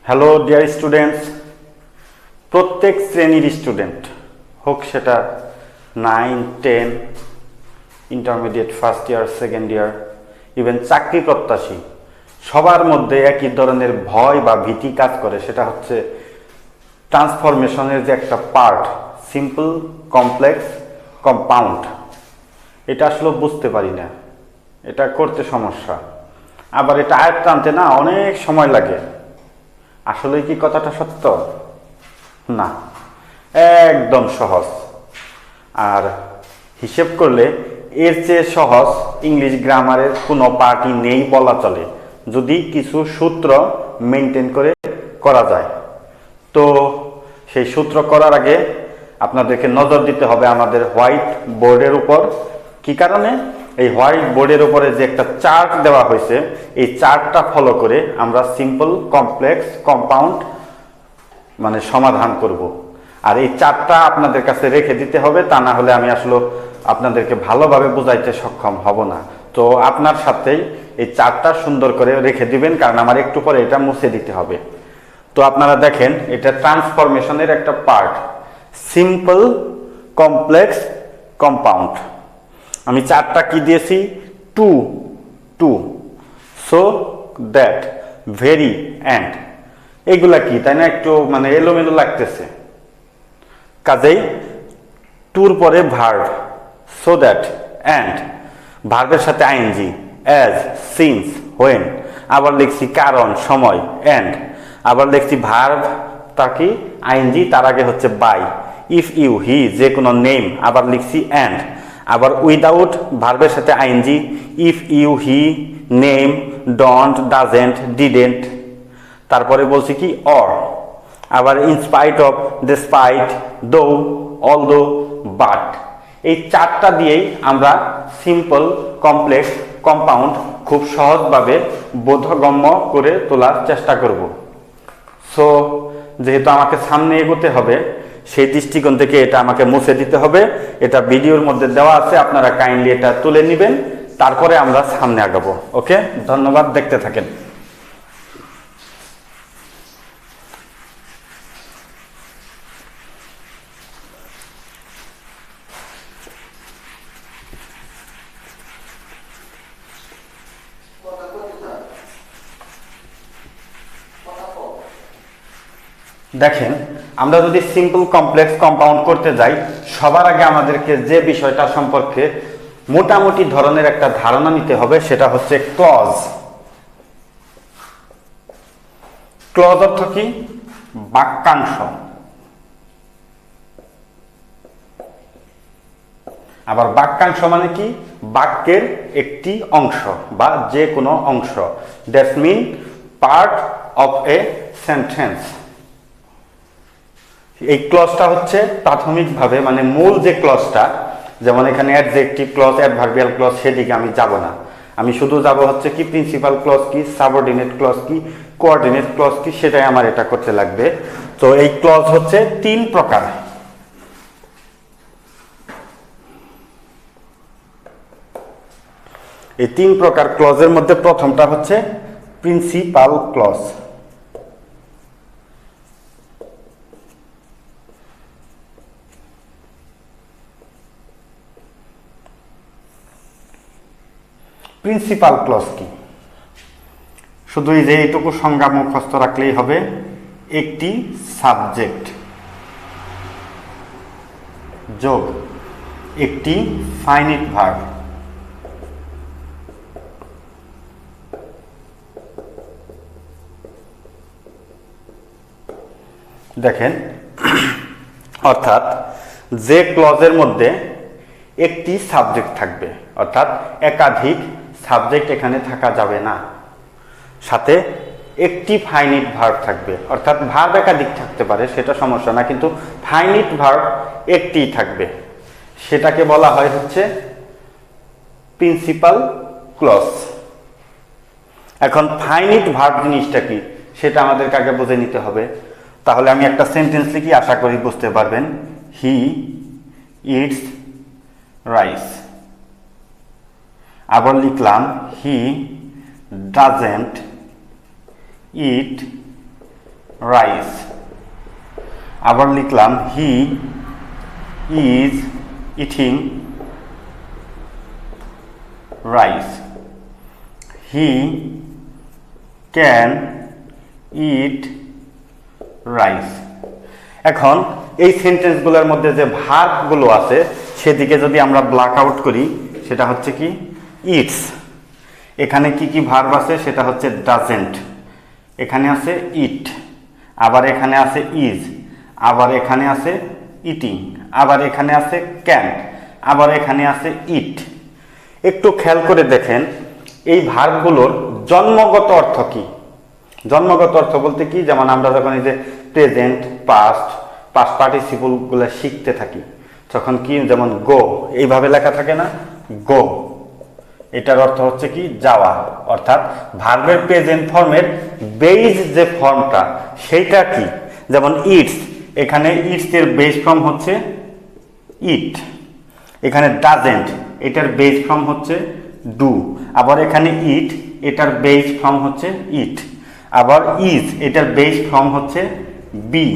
Hello dear students, প্রত্যেক শ্রেণীর student হোক সেটা 9, 10, intermediate first year, second year, even চাকরি প্রত্যাশী সবার মধ্যে একই ধরনের ভয় বা ভীতি কাজ করে। সেটা হচ্ছে ট্রান্সফরমেশনের যে একটা পার্ট, সিম্পল, কমপ্লেক্স, কম্পাউন্ড। এটা আসলে বুঝতে পারি না, এটা করতে সমস্যা, আবার এটা আয়ত্ত আনতে না অনেক সময় লাগে। আসলে কি কথাটা সত্য? না, একদম সহজ। আর হিসেব করলে এর চেয়ে সহজ ইংলিশ গ্রামারের কোনো পার্টই নেই বলা চলে, যদি কিছু সূত্র মেনটেন করে করা যায়। তো সেই সূত্র করার আগে আপনাদেরকে নজর দিতে হবে আমাদের হোয়াইট বোর্ডের উপর। কি কারণে? এই হোয়াইট বোর্ডের উপরে যে একটা চার্ট দেওয়া হয়েছে, এই চার্টটা ফলো করে আমরা সিম্পল, কমপ্লেক্স, কম্পাউন্ড মানে সমাধান করব। আর এই চার্টটা আপনাদের কাছে রেখে দিতে হবে, তা না হলে আমি আসলে আপনাদেরকে ভালোভাবে বোঝাইতে সক্ষম হব না। তো আপনার সাথেই এই চার্টটা সুন্দর করে রেখে দিবেন, কারণ আমার একটু পরে এটা মুছে দিতে হবে। তো আপনারা দেখেন, এটা ট্রান্সফরমেশনের একটা পার্ট, সিম্পল, কমপ্লেক্স, কম্পাউন্ড। আমি চারটা কি দিয়েছি? To, so that, very, and. এগুলা কি, তাই না? একটু মানে এলোমেলো লাগতেছে। কাজেই টুর পরে ভার্ব, সো দ্যাট, অ্যান্ড, ভার্বের সাথে আইএনজি, অ্যাজ, সিন্স, হোয়েন। আবার লিখছি কারণ, সময়, অ্যান্ড। আবার লিখছি ভার্ব, তা কি আইএনজি, তার আগে হচ্ছে বাই। ইফ, ইউ, হি, যে কোনো নেম, আবার লিখছি অ্যান্ড। আবার উইদাউট, ভার্বের সাথে ING, if, you, he, name, don't, doesn't, didn't. তারপরে বলছি কি অর। আবার in spite of, despite, though, although, but. এই চারটা দিয়েই আমরা সিম্পল, কমপ্লেক্স, কম্পাউন্ড খুব সহজভাবে বোধগম্য করে তোলার চেষ্টা করব। সো যেহেতু আমাকে সামনে এগোতে হবে, সেই দৃষ্টিকোণ থেকে এটা আমাকে মুছে দিতে হবে। এটা ভিডিওর মধ্যে দেওয়া আছে, আপনারা কাইন্ডলি এটা তুলে নেবেন, তারপরে আমরা সামনে আগাবো। ওকে, ধন্যবাদ, দেখতে থাকেন। দেখেন, আমরা যদি সিম্পল, কমপ্লেক্স, কম্পাউন্ড করতে যাই, সবার আগে আমাদেরকে যে বিষয়টা সম্পর্কে মোটামুটি ধরনের একটা ধারণা নিতে হবে, সেটা হচ্ছে ক্লজ। ক্লজ অর্থ কি? বাক্যাংশ। আবার বাক্যাংশ মানে কি? বাক্যের একটি অংশ বা যে কোনো অংশ। That's mean part of a sentence. এই ক্লজটা হচ্ছে প্রাথমিকভাবে মানে মূল যে ক্লজটা, যেমন এখানে অ্যাডজেক্টিভ ক্লজ, অ্যাডভার্বিয়াল ক্লজ, সেদিকে আমি যাব না। আমি শুধু যাব হচ্ছে কি প্রিন্সিপাল ক্লজ কি, সাবঅর্ডিনেট ক্লজ কি, কোঅর্ডিনেট ক্লজ কি, সেটাই আমার এটা করতে লাগবে। তো এই ক্লজ হচ্ছে 3 প্রকার। এই 3 প্রকার ক্লজের মধ্যে প্রথমটা হচ্ছে প্রিন্সিপাল ক্লজ। প্রিন্সিপাল ক্লজ কি? শুধু এই যে এইটুকু সংজ্ঞা মুখস্থ রাখলেই হবে। একটি সাবজেক্ট যোগ একটি ফাইনিট ভার্ব। দেখেন, অর্থাৎ যে ক্লজের মধ্যে একটি সাবজেক্ট থাকবে, অর্থাৎ একাধিক সাবজেক্ট এখানে থাকা যাবে না, সাথে একটি ফাইনিট ভার্ব থাকবে। অর্থাৎ ভার্ব একাধিক থাকতে পারে, সেটা সমস্যা না, কিন্তু ফাইনিট ভার্ব একটি থাকবে, সেটাকে বলা হয় হচ্ছে প্রিন্সিপাল ক্লজ। এখন ফাইনিট ভার্ব জিনিসটা কি, সেটা আমাদেরকে আগে বুঝে নিতে হবে। তাহলে আমি একটা সেন্টেন্স লিখি, আশা করি বুঝতে পারবেন। He eats rice. আবার লিখলাম হি ডাজেন্ট ইট রাইস। আবার লিখলাম he is eating rice. He can eat rice. এখন এই সেন্টেন্সগুলোর মধ্যে যে ভার্বগুলো আছে সেদিকে যদি আমরা ব্ল্যাক আউট করি, সেটা হচ্ছে কি ইটস। এখানে কি কি ভার্ব আছে সেটা হচ্ছে ডাজেন্ট, এখানে আছে ইট, আবার এখানে আছে ইজ, আবার এখানে আছে ইটিং, আবার এখানে আছে ক্যান, আবার এখানে আছে ইট। একটু খেয়াল করে দেখেন এই ভার্বগুলোর জন্মগত অর্থ কি। জন্মগত অর্থ বলতে কি, যেমন আমরা যখন এই যে প্রেজেন্ট, পাস্ট পার্টিসিপলগুলো শিখতে থাকি তখন কি, যেমন গো এইভাবে লেখা থাকে না, গো, এটার অর্থ হচ্ছে কি যাওয়া। অর্থাৎ ভার্বের প্রেজেন্ট ফর্মের বেজ যে ফর্মটা সেইটা কি, যেমন ইটস, এখানে ইটস এর বেজ ফর্ম হচ্ছে ইট। এখানে ডাজেন্ট, এটার বেজ ফর্ম হচ্ছে ডু। আবার এখানে ইট, এটার বেজ ফর্ম হচ্ছে ইট। আবার ইজ, এটার বেজ ফর্ম হচ্ছে বি।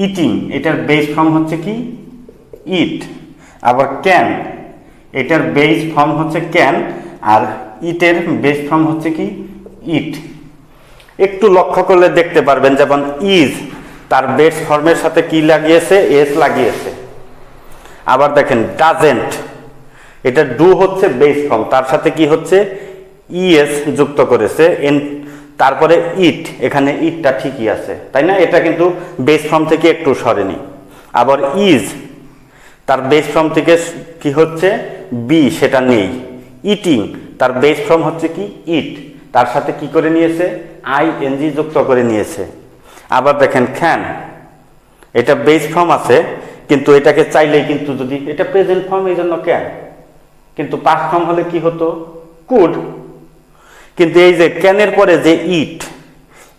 ইটিং, এটার বেজ ফর্ম হচ্ছে কি ইট। আবার ক্যান, এটার বেজ ফর্ম হচ্ছে ক্যান, আর ইটের বেজ ফর্ম হচ্ছে কি ইট। একটু লক্ষ্য করলে দেখতে পারবেন, যেমন ইজ তার বেজ ফর্মের সাথে কি লাগিয়েছে, এস লাগিয়েছে। আবার দেখেন ডাজেন্ট, এটা ডু হচ্ছে বেজ ফর্ম, তার সাথে কি হচ্ছে ইএস যুক্ত করেছে। তারপরে ইট, এখানে ইটটা ঠিকই আছে, তাই না, এটা কিন্তু বেজ ফর্ম থেকে একটু সরেনি। আবার ইজ, তার বেজ ফর্ম থেকে কি হচ্ছে বি, সেটা নেই। ইটিং, তার বেজ ফর্ম হচ্ছে কি ইট, তার সাথে কি করে নিয়েছে আইএনজি যুক্ত করে নিয়েছে। আবার দেখেন ক্যান, এটা বেজ ফর্ম আছে কিন্তু এটাকে চাইলেই কিন্তু, যদি এটা প্রেজেন্ট ফর্ম এই জন্য ক্যান, কিন্তু পাস্ট ফর্ম হলে কি হতো কুড। কিন্তু এই যে ক্যানের পরে যে ইট,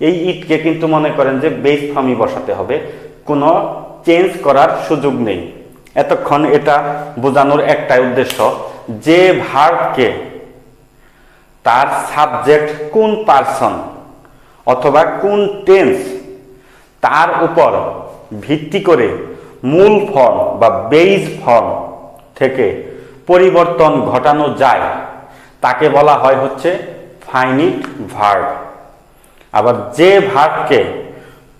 এই ইটকে কিন্তু মনে করেন যে বেজ ফর্মই বসাতে হবে, কোনো চেঞ্জ করার সুযোগ নেই। এতক্ষণ এটা বোঝানোর একটাই উদ্দেশ্য, যে ভার্বকে তার সাবজেক্ট কোন পার্সন অথবা কোন টেন্স তার উপর ভিত্তি করে মূল ফর্ম বা বেজ ফর্ম থেকে পরিবর্তন ঘটানো যায় তাকে বলা হয় হচ্ছে ফাইনিট ভার্ব। আবার যে ভার্বকে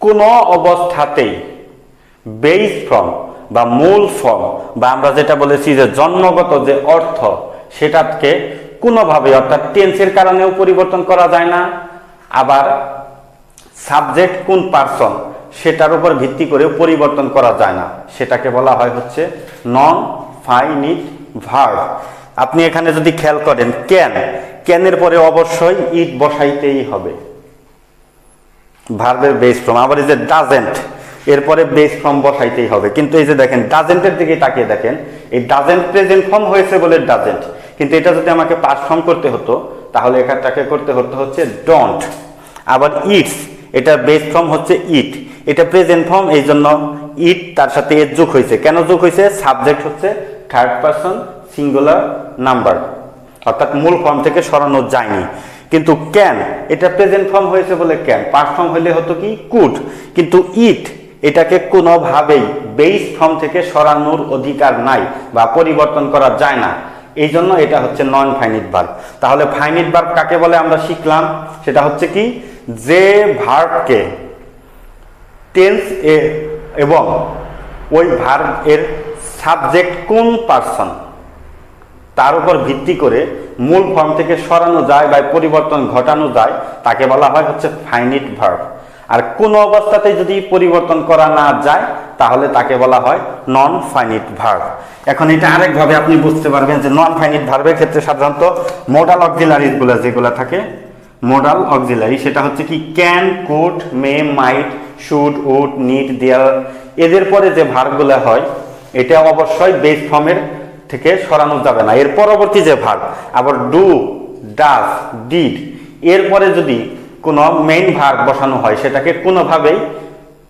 কোনো অবস্থাতেই বেজ ফর্ম বা মূল ফর্ম বা আমরা যেটা বলেছি যে জন্মগত যে অর্থ সেটাকে কোনোভাবে, অর্থাৎ টেন্সের কারণেও পরিবর্তন করা যায় না, আবার সাবজেক্ট কোন পার্সন সেটার উপর ভিত্তি করেও পরিবর্তন করা যায় না, সেটাকে বলা হয় হচ্ছে নন ফাইনিট ভার্ব। আপনি এখানে যদি খেয়াল করেন ক্যানের পরে অবশ্যই ইট বসাইতেই হবে ভার্বের বেস ফর্ম। আবার এই যে ডাজেন্ট, এরপরে বেস ফর্ম বসাইতেই হবে। কিন্তু এই যে দেখেন ডাজেন্টের দিকে তাকিয়ে দেখেন, এই ডাজেন্ট প্রেজেন্ট ফর্ম হয়েছে বলে ডাজেন্ট, কিন্তু এটা যদি আমাকে পাস্ট ফর্ম করতে হতো তাহলে এখানটাকে করতে হচ্ছে ডোন্ট। আবার ইটস, এটা বেস ফর্ম হচ্ছে ইট, এটা প্রেজেন্ট ফর্ম, এই জন্য ইট তার সাথে এর যোগ হয়েছে। কেন যোগ হয়েছে, সাবজেক্ট হচ্ছে থার্ড পারসন সিঙ্গুলার নাম্বার, অর্থাৎ মূল ফর্ম থেকে সরানো যায়নি। কিন্তু ক্যান, এটা প্রেজেন্ট ফর্ম হয়েছে বলে ক্যান, পাস্ট ফর্ম হলে হতো কি কুড। কিন্তু ইট, এটাকে কোনোভাবেই বেস ফর্ম থেকে সরানোর অধিকার নাই বা পরিবর্তন করা যায় না, এই জন্য এটা হচ্ছে নন ফাইনিট ভার্ব। তাহলে ফাইনিট ভার্ব কাকে বলে আমরা শিখলাম, সেটা হচ্ছে কি, যে ভার্বকে টেন্স এবং ওই ভার্ব এর সাবজেক্ট কোন পার্সন তার উপর ভিত্তি করে মূল ফর্ম থেকে সরানো যায় বা পরিবর্তন ঘটানো যায় তাকে বলা হয় হচ্ছে ফাইনিট ভার্ব। আর কোন অবস্থাতে যদি পরিবর্তন করা না যায় তাহলে তাকে বলা হয় নন ফাইনিট ভার্ব। এখন এটা আরেকভাবে আপনি বুঝতে পারবেন যে নন ফাইনিট ভার্বের ক্ষেত্রে সাধারণত মোডাল অক্সিলারিজ গুলো যেগুলো থাকে, মোডাল অক্সিলারি, সেটা হচ্ছে কি can, could, may, might, should, would, need, dare, এদের পরে যে ভার্বগুলো হয় এটা অবশ্যই বেস ফর্মের থেকে সরানো যাবে না। এর পরবর্তী যে ভার্ব, আবার ডু, ডাজ, ডিড, এরপরে যদি কোনো মেইন ভার্ব বসানো হয় সেটাকে কোনোভাবেই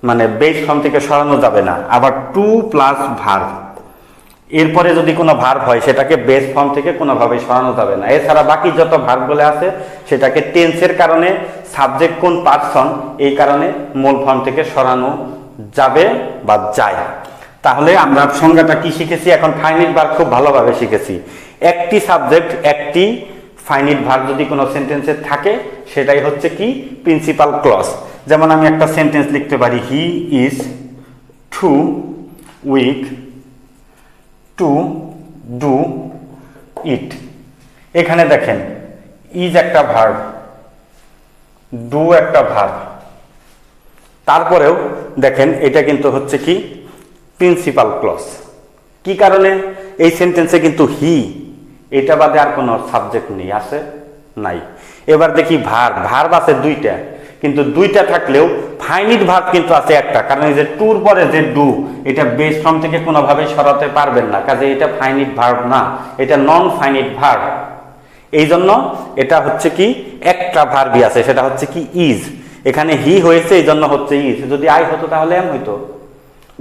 মানে বেস ফর্ম থেকে সরানো যাবে না। আবার টু প্লাস ভার্ব, এরপরে যদি কোনো ভার্ব হয় সেটাকে বেস ফর্ম থেকে কোনোভাবেই সরানো যাবে না। এছাড়া বাকি যত ভার্বগুলো আছে সেটাকে টেন্সের কারণে, সাবজেক্ট কোন পার্সন এই কারণে মূল ফর্ম থেকে সরানো যাবে বা যায়। তাহলে আমরা সংজ্ঞাটা কি শিখেছি? এখন ফাইনিট ভার্ব খুব ভালোভাবে শিখেছি। একটি সাবজেক্ট, একটি ফাইনিট ভার্ব যদি কোনো সেন্টেন্সে থাকে সেটাই হচ্ছে কি প্রিন্সিপাল ক্লজ। যেমন আমি একটা সেন্টেন্স লিখতে পারি, he is too weak to do it. এখানে দেখেন ইজ একটা ভার্ব, ডু একটা ভার্ব, তারপরেও দেখেন এটা কিন্তু হচ্ছে কি প্রিন্সিপাল ক্লজ। কি কারণে? এই সেন্টেন্সে কিন্তু হি এটা বাদে আর কোনো সাবজেক্ট নেই, আছে নাই। এবার দেখি ভার্ব, ভার্ব আছে দুইটা, কিন্তু দুইটা থাকলেও ফাইনিট ভার্ব কিন্তু আছে একটা, কারণ এই যে টুর পরে যে ডু এটা বেস ফর্ম থেকে কোনোভাবে সরাতে পারবেন না, কাজে এটা ফাইনিট ভার্ব না, এটা নন ফাইনিট ভার্ব। এই জন্য এটা হচ্ছে কি একটা ভার্বই আছে, সেটা হচ্ছে কি ইজ। এখানে হি হয়েছে এই জন্য হচ্ছে ইজ, যদি আই হতো তাহলে এম হইতো,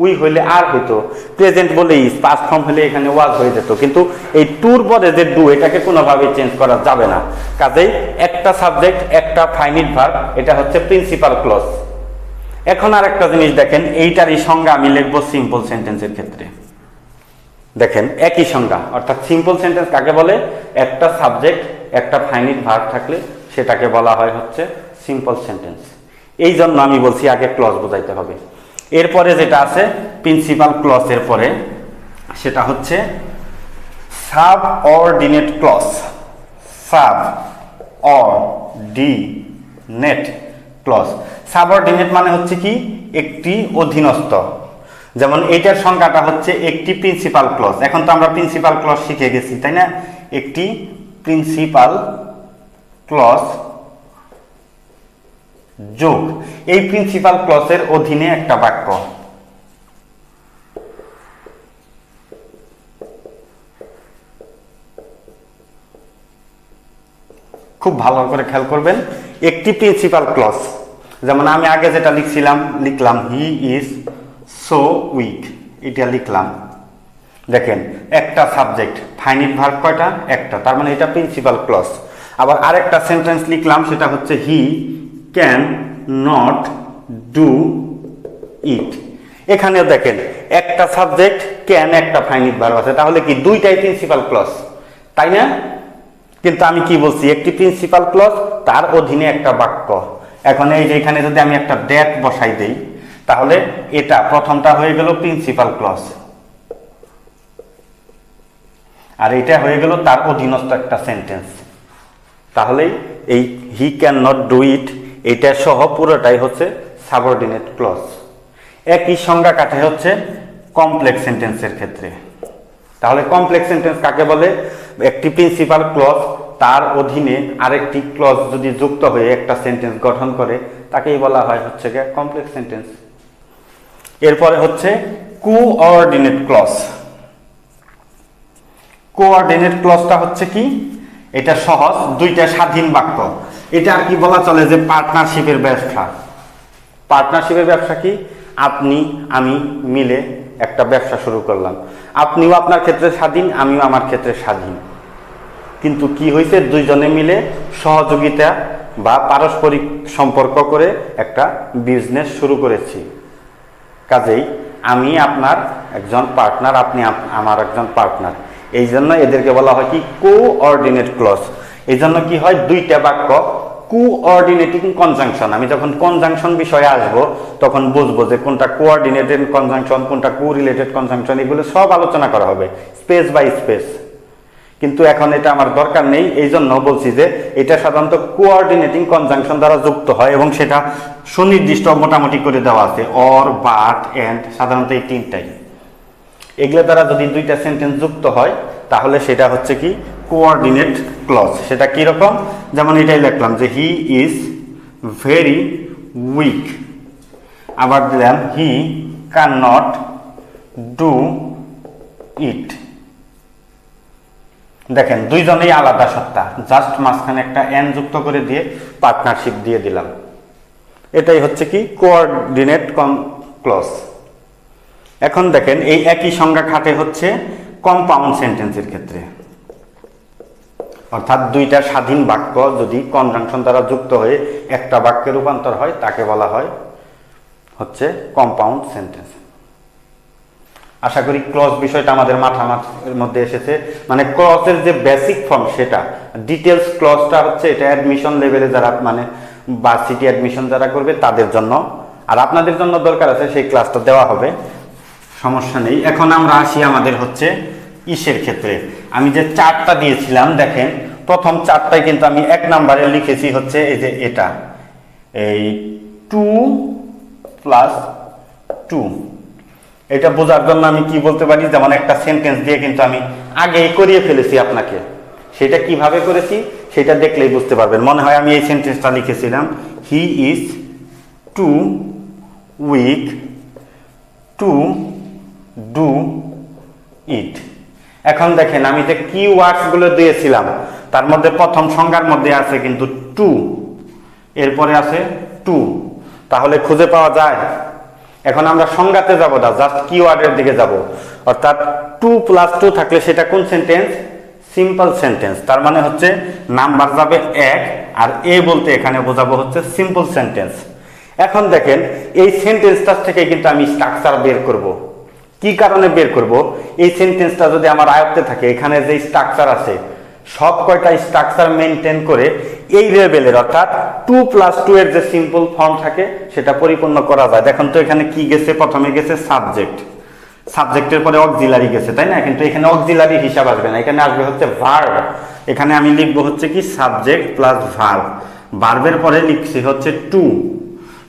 উই হইলে আর হইতো, প্রেজেন্ট বলে ইজ, পাস্ট ফর্ম হলে এখানে ওয়াজ হয়ে যেত। কিন্তু এই টুর পরে যে ডু এটাকে কোনোভাবে চেঞ্জ করা যাবে না, কাজেই একটা সাবজেক্ট একটা ফাইনিট ভার্ব, এটা হচ্ছে প্রিন্সিপাল ক্লজ। এখন আর একটা জিনিস দেখেন, এইটারই সংজ্ঞা আমি লিখবো সিম্পল সেন্টেন্সের ক্ষেত্রে। দেখেন একই সংজ্ঞা, অর্থাৎ সিম্পল সেন্টেন্স কাকে বলে? একটা সাবজেক্ট একটা ফাইনিট ভার্ব থাকলে সেটাকে বলা হয় হচ্ছে সিম্পল সেন্টেন্স। এই জন্য আমি বলছি আগে ক্লজ বোঝাইতে হবে। এরপরে যেটা আছে প্রিন্সিপাল ক্লজ এর পরে, সেটা হচ্ছে subordinate clause. Subordinate clause, subordinate মানে হচ্ছে কি একটি অধীনস্থ। যেমন এইটার সংজ্ঞাটা হচ্ছে একটি প্রিন্সিপাল ক্লজ। এখন তো আমরা প্রিন্সিপাল ক্লজ শিখে গেছি, তাই না? একটি প্রিন্সিপাল ক্লজ যোগ এই প্রিন্সিপাল ক্লজের অধীনে একটা বাক্য। খুব ভালো করে খেয়াল করবেন, একটি প্রিন্সিপাল ক্লজ, যেমন আমি আগে যেটা লিখলাম হি ইজ সো উইক, এটা লিখলাম। দেখেন একটা সাবজেক্ট, ফাইনিট ভার্ব কয়টা? একটা, তার মানে এটা প্রিন্সিপাল ক্লজ। আবার আরেকটা সেন্টেন্স লিখলাম, সেটা হচ্ছে he can not do it. এখানেও দেখেন একটা সাবজেক্ট, ক্যান একটা ফাইনিট ভার্ব আছে, তাহলে কি দুইটাই প্রিন্সিপাল ক্লজ, তাই না? কিন্তু আমি কি বলছি, একটি প্রিন্সিপাল ক্লজ তার অধীনে একটা বাক্য। এখন এই যে এখানে যদি আমি একটা দ্যাট বসাই দেই, তাহলে এটা প্রথমটা হয়ে গেল প্রিন্সিপাল ক্লজ, আর এটা হয়ে গেল তার অধীনস্থ একটা সেন্টেন্স। তাহলে এই he can not do it এটা সহ পুরোটাই হচ্ছে সাবঅর্ডিনেট ক্লজ। একই সংজ্ঞা কাটে হচ্ছে কমপ্লেক্স সেন্টেন্সের ক্ষেত্রে। তাহলে কমপ্লেক্স সেন্টেন্স কাকে বলে? একটি প্রিন্সিপাল ক্লজ তার অধীনে আরেকটি ক্লজ যদি যুক্ত হয়ে একটা সেন্টেন্স গঠন করে, তাকেই বলা হয় হচ্ছে কমপ্লেক্স সেন্টেন্স। এরপরে হচ্ছে কোঅর্ডিনেট ক্লজ। কোঅর্ডিনেট ক্লজটা হচ্ছে কি, এটা সহজ, দুইটা স্বাধীন বাক্য। এটা আর কি বলা চলে যে পার্টনারশিপের ব্যবসা। পার্টনারশিপের ব্যবসা কি? আপনি আমি মিলে একটা ব্যবসা শুরু করলাম, আপনিও আপনার ক্ষেত্রে স্বাধীন, আমিও আমার ক্ষেত্রে স্বাধীন, কিন্তু কি হয়েছে দুইজনে মিলে সহযোগিতা বা পারস্পরিক সম্পর্ক করে একটা বিজনেস শুরু করেছি। কাজেই আমি আপনার একজন পার্টনার, আপনি আমার একজন পার্টনার, এই জন্য এদেরকে বলা হয় কি কোঅর্ডিনেট ক্লজ। এই জন্য কি হয়, দুইটা বাক্য কোঅর্ডিনেটিং কনজাংশন। আমি যখন কনজাংশন বিষয়ে আসবো তখন বুঝবো যে কোনটা কোঅর্ডিনেটেড কনজাংশন, কোনটা কোরিলেটেড কনজাংশন, এগুলো সব আলোচনা করা হবে স্পেস বাই স্পেস। কিন্তু এখন এটা আমার দরকার নেই, এই জন্য বলছি যে এটা সাধারণত কোঅর্ডিনেটিং কনজাংশন দ্বারা যুক্ত হয় এবং সেটা সুনির্দিষ্ট মোটামুটি করে দেওয়া আছে, অর, বাট, এন্ড, সাধারণত এই তিনটাই। এগুলো দ্বারা যদি দুইটা সেন্টেন্স যুক্ত হয় তাহলে সেটা হচ্ছে কি কোঅর্ডিনেট ক্লজ। সেটা কিরকম? যেমন এটাই লিখলাম যে হি ইজ ভেরি উইক, আবার দিলাম he can not do it. দেখেন দুইজনেই আলাদা সত্তা, জাস্ট মাঝখানে একটা এন যুক্ত করে দিয়ে পার্টনারশিপ দিয়ে দিলাম। এটাই হচ্ছে কি কোঅর্ডিনেট ক্লজ। এখন দেখেন এই একই সংজ্ঞা খাটে হচ্ছে কম্পাউন্ড সেন্টেন্সের ক্ষেত্রে, অর্থাৎ দুইটা স্বাধীন বাক্য যদি কনজাংশন দ্বারা যুক্ত হয়ে একটা বাক্যে রূপান্তর হয় তাকে বলা হয় হচ্ছে কম্পাউন্ড সেন্টেন্স। আশা করি ক্লজ বিষয়টা আমাদের মাথার মধ্যে এসেছে। মানে ক্লজের যে বেসিক ফর্ম সেটা, ডিটেলস ক্লজটা হচ্ছে এটা অ্যাডমিশন লেভেলে যারা মানে ভার্সিটি অ্যাডমিশন যারা করবে তাদের জন্য, আর আপনাদের জন্য দরকার আছে সেই ক্লাসটা দেওয়া হবে, সমস্যা নেই। এখন আমরা আসি আমাদের হচ্ছে ইসের ক্ষেত্রে। আমি যে চার্টটা দিয়েছিলাম দেখেন, প্রথম চার্টটাই কিন্তু আমি 1 নম্বরে লিখেছি হচ্ছে এই যে এটা, এই 2 + 2। এটা বোঝার জন্য আমি কি বলতে পারি, যেমন একটা সেন্টেন্স দিয়ে কিন্তু আমি আগেই করিয়ে ফেলেছি আপনাকে, সেটা কিভাবে করেছি সেটা দেখলেই বুঝতে পারবেন। মনে হয় আমি এই সেন্টেন্সটা লিখেছিলাম, he is too weak to do it. এখন দেখেন আমি যে কি ওয়ার্ডসগুলো দিয়েছিলাম তার মধ্যে প্রথম সংজ্ঞার মধ্যে আছে কিন্তু টু, এরপরে আছে টু, তাহলে খুঁজে পাওয়া যায়। এখন আমরা সংজ্ঞাতে যাব না, জাস্ট কিওয়ার্ডের দিকে যাব, অর্থাৎ 2 + 2 থাকলে সেটা কোন সেন্টেন্স? Simple sentence. তার মানে হচ্ছে নাম্বার যাবে 1 আর এ বলতে এখানে বোঝাবো হচ্ছে সিম্পল সেন্টেন্স। এখন দেখেন এই সেন্টেন্সটার থেকে কিন্তু আমি স্ট্রাকচার বের করব। কি কারণে বের করব? এই সেন্টেন্সটা যদি আমার আয়ত্তে থাকে, এখানে যে স্ট্রাকচার আছে সব কয়টা স্ট্রাকচার মেনটেন করে এই লেভেলের, অর্থাৎ 2 + 2 এর যে সিম্পল ফর্ম থাকে সেটা পরিপূর্ণ করা যায়। দেখুন তো এখানে কি গেছে, প্রথমে গেছে সাবজেক্ট, সাবজেক্টের পরে অক্সিলারি গেছে, তাই না? কিন্তু এখানে অক্সিলারি হিসাব আসবে না, এখানে আসবে হচ্ছে ভার্ব। এখানে আমি লিখবো হচ্ছে কি সাবজেক্ট প্লাস ভার্ব, ভার্বের পরে লিখছি হচ্ছে টু,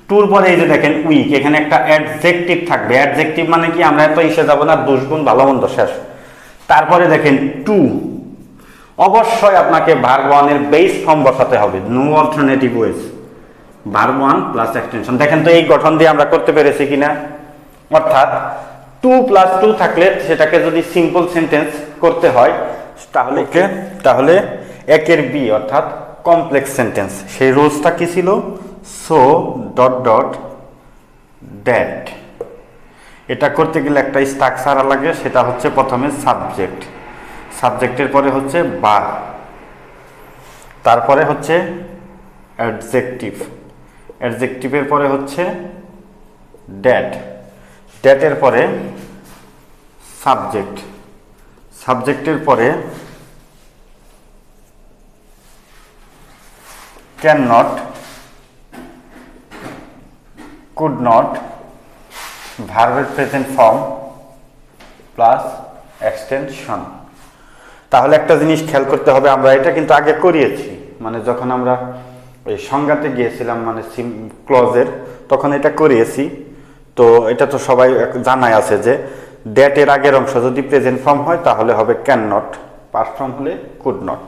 টুর পরে এই যে দেখেন উইক, এখানে একটা অ্যাডজেক্টিভ থাকবে। অ্যাডজেক্টিভ মানে কি, আমরা এত ইসে যাব না, দুষ্গুণ ভালো মন্দ শেষ। তারপরে দেখেন টু, অবশ্যই আপনাকে ভার্ব 1 এর বেস ফর্ম বসাতে হবে, no alternative ways, verb 1 plus extension. দেখেন তো এই গঠন দিয়ে আমরা করতে পেরেছি কিনা, অর্থাৎ 2 + 2 থাকলে সেটাকে যদি সিম্পল সেন্টেন্স করতে হয় তাহলে 1 এর বি অর্থাৎ কমপ্লেক্স সেন্টেন্স। সেই রুলসটা কি ছিল? So ... that. এটা করতে গেলে একটা স্ট্রাকচার লাগে, সেটা হচ্ছে প্রথমে সাবজেক্ট, সাবজেক্টের পরে হচ্ছে ভার্ব, তারপরে হচ্ছে অ্যাডজেক্টিভ, অ্যাডজেক্টিভের পরে হচ্ছে দ্যাট, দ্যাটের পরে সাবজেক্ট, সাবজেক্টের পরে ক্যান নট, কুড নট, ভার্বের প্রেজেন্ট ফর্ম প্লাস এক্সটেনশন। তাহলে একটা জিনিস খেয়াল করতে হবে, আমরা এটা কিন্তু আগে করিয়েছি, মানে যখন আমরা ওই সংজ্ঞাতে গিয়েছিলাম মানে ক্লজের, তখন এটা করিয়েছি। তো এটা তো সবাই জানাই আছে যে দ্যাট এর আগের অংশ যদি প্রেজেন্ট ফর্ম হয় তাহলে হবে ক্যান নট, পাস্ট ফর্ম হলে কুড নট।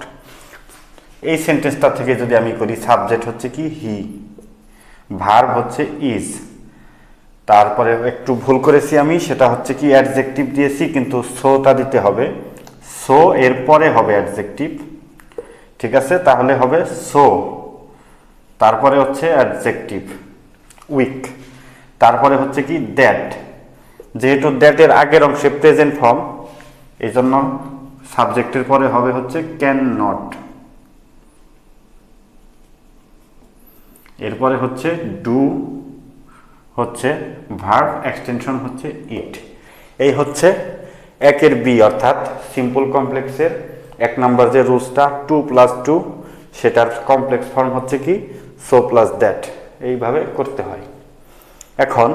এই সেন্টেন্সটা থেকে যদি আমি করি, সাবজেক্ট হচ্ছে কি হি, ভার্ব হচ্ছে ইজ, তারপরে একটু ভুল করেছি আমি, সেটা হচ্ছে কি অ্যাডজেক্টিভ দিয়েছি কিন্তু সোটা দিতে হবে, সো এর পরে হবে অ্যাডজেক্টিভ, ঠিক আছে? তাহলে হবে সো, তারপরে হচ্ছে অ্যাডজেক্টিভ উইক, তারপরে হচ্ছে কি দ্যাট, যেহেতু দ্যাট এর আগের অংশে প্রেজেন্ট ফর্ম এই জন্য সাবজেক্টের পরে হবে হচ্ছে ক্যান নট, এরপরে হচ্ছে ডু, হচ্ছে ভার্ব, এক্সটেনশন হচ্ছে ইট। এই হচ্ছে 1 এর বি অর্থাৎ সিম্পল কমপ্লেক্সের 1 নম্বর যে রুলসটা 2 + 2, সেটার কমপ্লেক্স ফর্ম হচ্ছে কি সো প্লাস দ্যাট, এইভাবে করতে হয়। এখন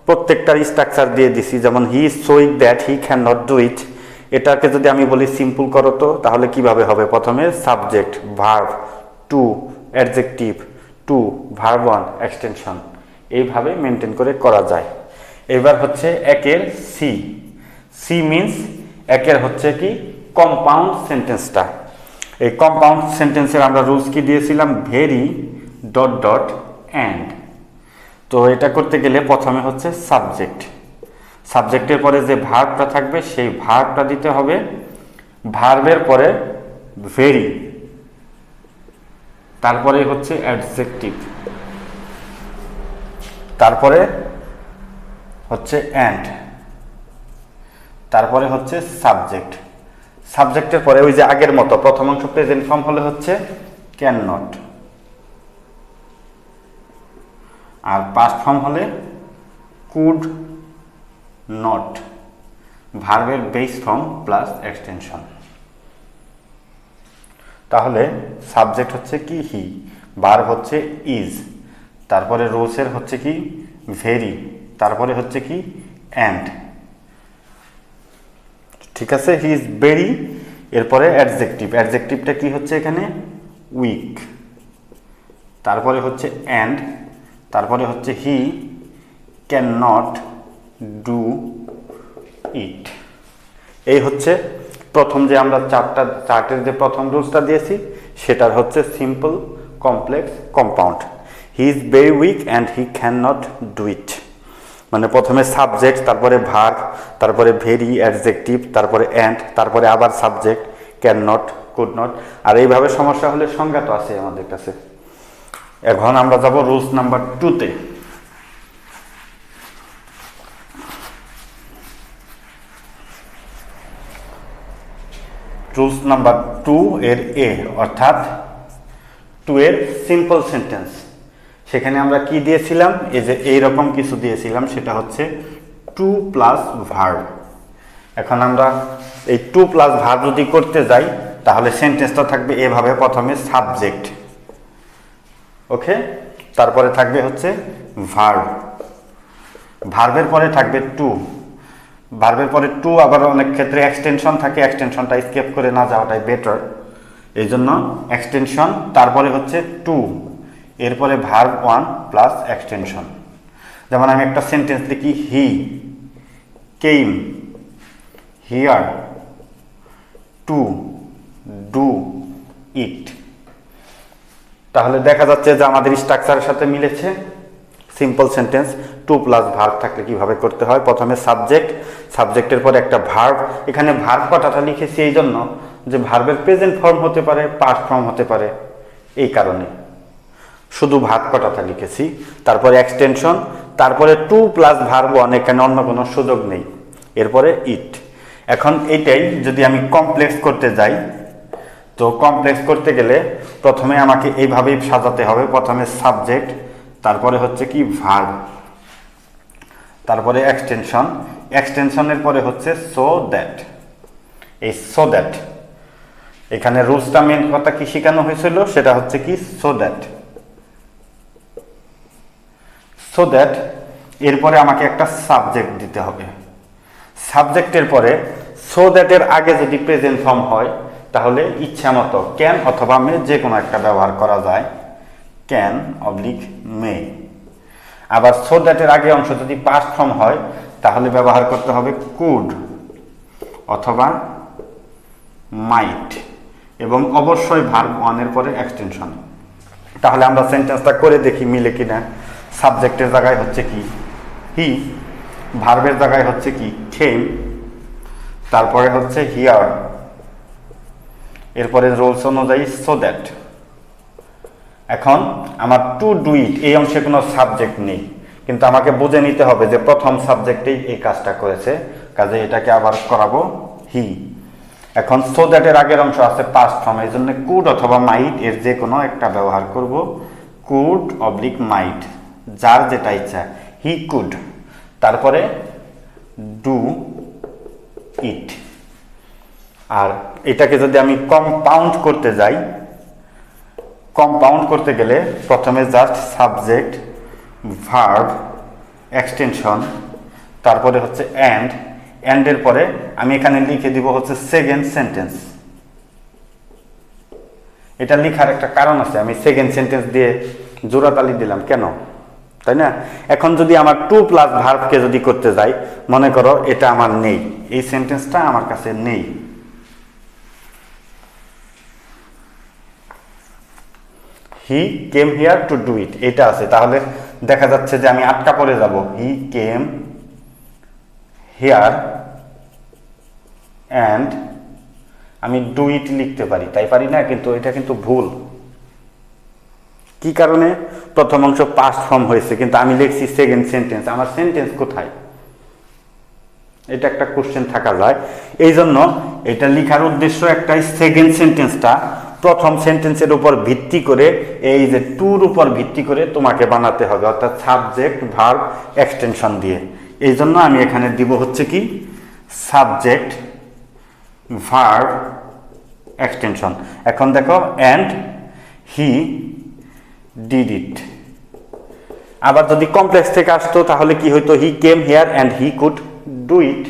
প্রত্যেকটার স্ট্রাকচার দিয়ে দিছি, যেমন he is so weak that he can not do it, এটাকে যদি আমি বলি সিম্পল করো তো তাহলে কিভাবে হবে? প্রথমে subject, verb, to, adjective, to, verb 1, extension, এইভাবে মেনটেন করে করা যায়। এবার হচ্ছে 1 এর সি, সি মিন্স 1 এর হচ্ছে কি কম্পাউন্ড সেন্টেন্সটা। এই কম্পাউন্ড সেন্টেন্সের আমরা রুলস কি দিয়েছিলাম? Very ... and. তো এটা করতে গেলে প্রথমে হচ্ছে সাবজেক্ট, সাবজেক্টের পরে যে ভার্বটা থাকবে সেই ভার্বটা দিতে হবে, ভার্বের পরে ভেরি, তারপরে হচ্ছে অ্যাডজেক্টিভ, তারপরে হচ্ছে অ্যান্ড, তারপরে হচ্ছে সাবজেক্ট। সাবজেক্টের পরে ওই যে আগের মতো প্রথম অংশ প্রেজেন্ট ফর্ম হলে হচ্ছে ক্যান নট, আর পাস্ট ফর্ম হলে কুড নট, ভার্বের বেস ফর্ম প্লাস এক্সটেনশন। তাহলে সাবজেক্ট হচ্ছে কি হি, ভার্ব হচ্ছে ইজ, তারপরে রোলসের হচ্ছে কি ভেরি, তারপরে হচ্ছে কি অ্যান্ড। ঠিক আছে, হি ইজ ভেরি, এরপরে অ্যাডজেক্টিভ, অ্যাডজেক্টিভটা কি হচ্ছে এখানে উইক, তারপরে হচ্ছে অ্যান্ড, তারপরে হচ্ছে he can not do it. এই হচ্ছে প্রথম যে আমরা চার্টের যে প্রথম রুলসটা দিয়েছি সেটার হচ্ছে simple, complex, compound. He is very weak and he can not do it. মানে প্রথমে সাবজেক্ট, তারপরে ভার্ব, তারপরে ভেরি, অ্যাডজেক্টিভ, তারপরে অ্যান্ড, তারপরে আবার subject, can not, could not. আর এইভাবে সমস্যা হলে সংজ্ঞা তো আছে আমাদের কাছে। এখন আমরা যাব রুলস নাম্বার 2-তে। রুলস নাম্বার 2 এর এ, অর্থাৎ 2 এর সিম্পল সেন্টেন্স। সেখানে আমরা কি দিয়েছিলাম, এই যে এইরকম কিছু দিয়েছিলাম, সেটা হচ্ছে 2 প্লাস ভার্ব। এখন আমরা এই 2 প্লাস ভার্ব যদি করতে যাই তাহলে সেন্টেন্সটা থাকবে এভাবে, প্রথমে সাবজেক্ট, ওকে, তারপরে থাকবে হচ্ছে ভার্ব, ভার্বের পরে থাকবে 2, ভার্বের পরে 2 আবার অনেক ক্ষেত্রে এক্সটেনশন থাকে, এক্সটেনশনটা স্কিপ করে না যাওয়াটাই বেটার, এই জন্য এক্সটেনশন, তারপরে হচ্ছে 2, এরপরে ভার্ব 1 প্লাস এক্সটেনশন। যেমন আমি একটা সেন্টেন্স লিখি, he came here to do it, তাহলে দেখা যাচ্ছে যে আমাদের স্ট্রাকচারের সাথে মিলেছে। সিম্পল সেন্টেন্স 2 প্লাস ভার্ব থাকলে কিভাবে করতে হয়, প্রথমে সাবজেক্ট, সাবজেক্টের পরে একটা ভার্ব। এখানে ভার্ব কটাটা লিখেছি এই জন্য যে ভার্বের প্রেজেন্ট ফর্ম হতে পারে, পাস্ট ফর্ম হতে পারে, এই কারণে শুধু ভার্ব কটাটা লিখেছি। তারপরে এক্সটেনশন, তারপরে 2 প্লাস ভার্ব 1, এখানে অন্য কোনো সুযোগ নেই, এরপরে ইট। এখন এইটাই যদি আমি কমপ্লেক্স করতে যাই, তো কমপ্লেক্স করতে গেলে প্রথমে আমাকে এইভাবেই সাজাতে হবে, প্রথমে সাবজেক্ট, তারপরে হচ্ছে কি ভার্ব, তারপরে এক্সটেনশন, এক্সটেনশনের পরে হচ্ছে সো দ্যাট। এই সো দ্যাট, এখানে রুলসটা মেন কথা কি শেখানো হয়েছিল, সেটা হচ্ছে কি সো দ্যাট, সো দ্যাট। এরপরে আমাকে একটা সাবজেক্ট দিতে হবে, সাবজেক্টের পরে সো দ্যাটের আগে যদি প্রেজেন্ট ফর্ম হয় তাহলে ইচ্ছা মতো ক্যান অথবা মে যে কোনো একটা ব্যবহার করা যায়, ক্যান অবলিক মে। আবার সো দ্যাটের আগে অংশ যদি পাস্ট ফর্ম হয় তাহলে ব্যবহার করতে হবে কুড অথবা মাইট, এবং অবশ্যই ভার্ব 1 এর পরে এক্সটেনশন। তাহলে আমরা সেন্টেন্সটা করে দেখি মিলে কিনা। সাবজেক্টের জায়গায় হচ্ছে কি হি, ভার্বের জায়গায় হচ্ছে কি কেম, তারপরে হচ্ছে হিয়ার, এরপরে রুলস অনুযায়ী সো দ্যাট। এখন আমার টু ডু ইট এই অংশে কোনো সাবজেক্ট নেই, কিন্তু আমাকে বুঝে নিতে হবে যে প্রথম সাবজেক্টেই এই কাজটা করেছে, কাজে এটাকে আবার করাবো হি। এখন সো দ্যাটের আগের অংশ আছে পাস্ট ফর্ম, এই জন্য কুড অথবা মাইট এর যে কোনো একটা ব্যবহার করব, কুড অবলিক মাইট, যার যেটা ইচ্ছা, হি কুড, তারপরে ডু ইট। আর এটাকে যদি আমি কম্পাউন্ড করতে যাই, কম্পাউন্ড করতে গেলে প্রথমে জাস্ট সাবজেক্ট, ভার্ব, এক্সটেনশন, তারপরে হচ্ছে অ্যান্ড, অ্যান্ডের পরে আমি এখানে লিখে দিব হচ্ছে সেকেন্ড সেন্টেন্স। এটা লেখার একটা কারণ আছে, আমি সেকেন্ড সেন্টেন্স দিয়ে জোড়াতালি দিলাম কেন, তাই না? এখন যদি আমার 2 প্লাস ভার্বকে যদি করতে যাই, মনে করো এটা আমার নেই, এই সেন্টেন্সটা আমার কাছে নেই, he came here to do it এটা আছে, তাহলে দেখা যাচ্ছে যে আমি আটকা পড়ে যাব, হি কেম হিয়ার অ্যান্ড আমি ডু ইট লিখতে পারি, তাই পারি না? কিন্তু এটা কিন্তু ভুল। কি কারণে? প্রথম অংশ পাস্ট ফর্ম হয়েছে কিন্তু আমি লিখছি সেকেন্ড সেন্টেন্স, আমার সেন্টেন্স কোথায়? এটা একটা কোশ্চেন থাকা যায়। এই জন্য এটা লেখার উদ্দেশ্য একটাই, সেকেন্ড সেন্টেন্সটা প্রথম সেন্টেন্সের উপর ভিত্তি করে, এই যে টুর উপর ভিত্তি করে তোমাকে বানাতে হবে, অর্থাৎ সাবজেক্ট ভার্ব এক্সটেনশন দিয়ে। এই জন্য আমি এখানে দিব হচ্ছে কি সাবজেক্ট ভার্ব এক্সটেনশন। এখন দেখো, অ্যান্ড হি ডিড ইট। আবার যদি কমপ্লেক্স থেকে আসতো তাহলে কি হইতো, he came here and he could do it,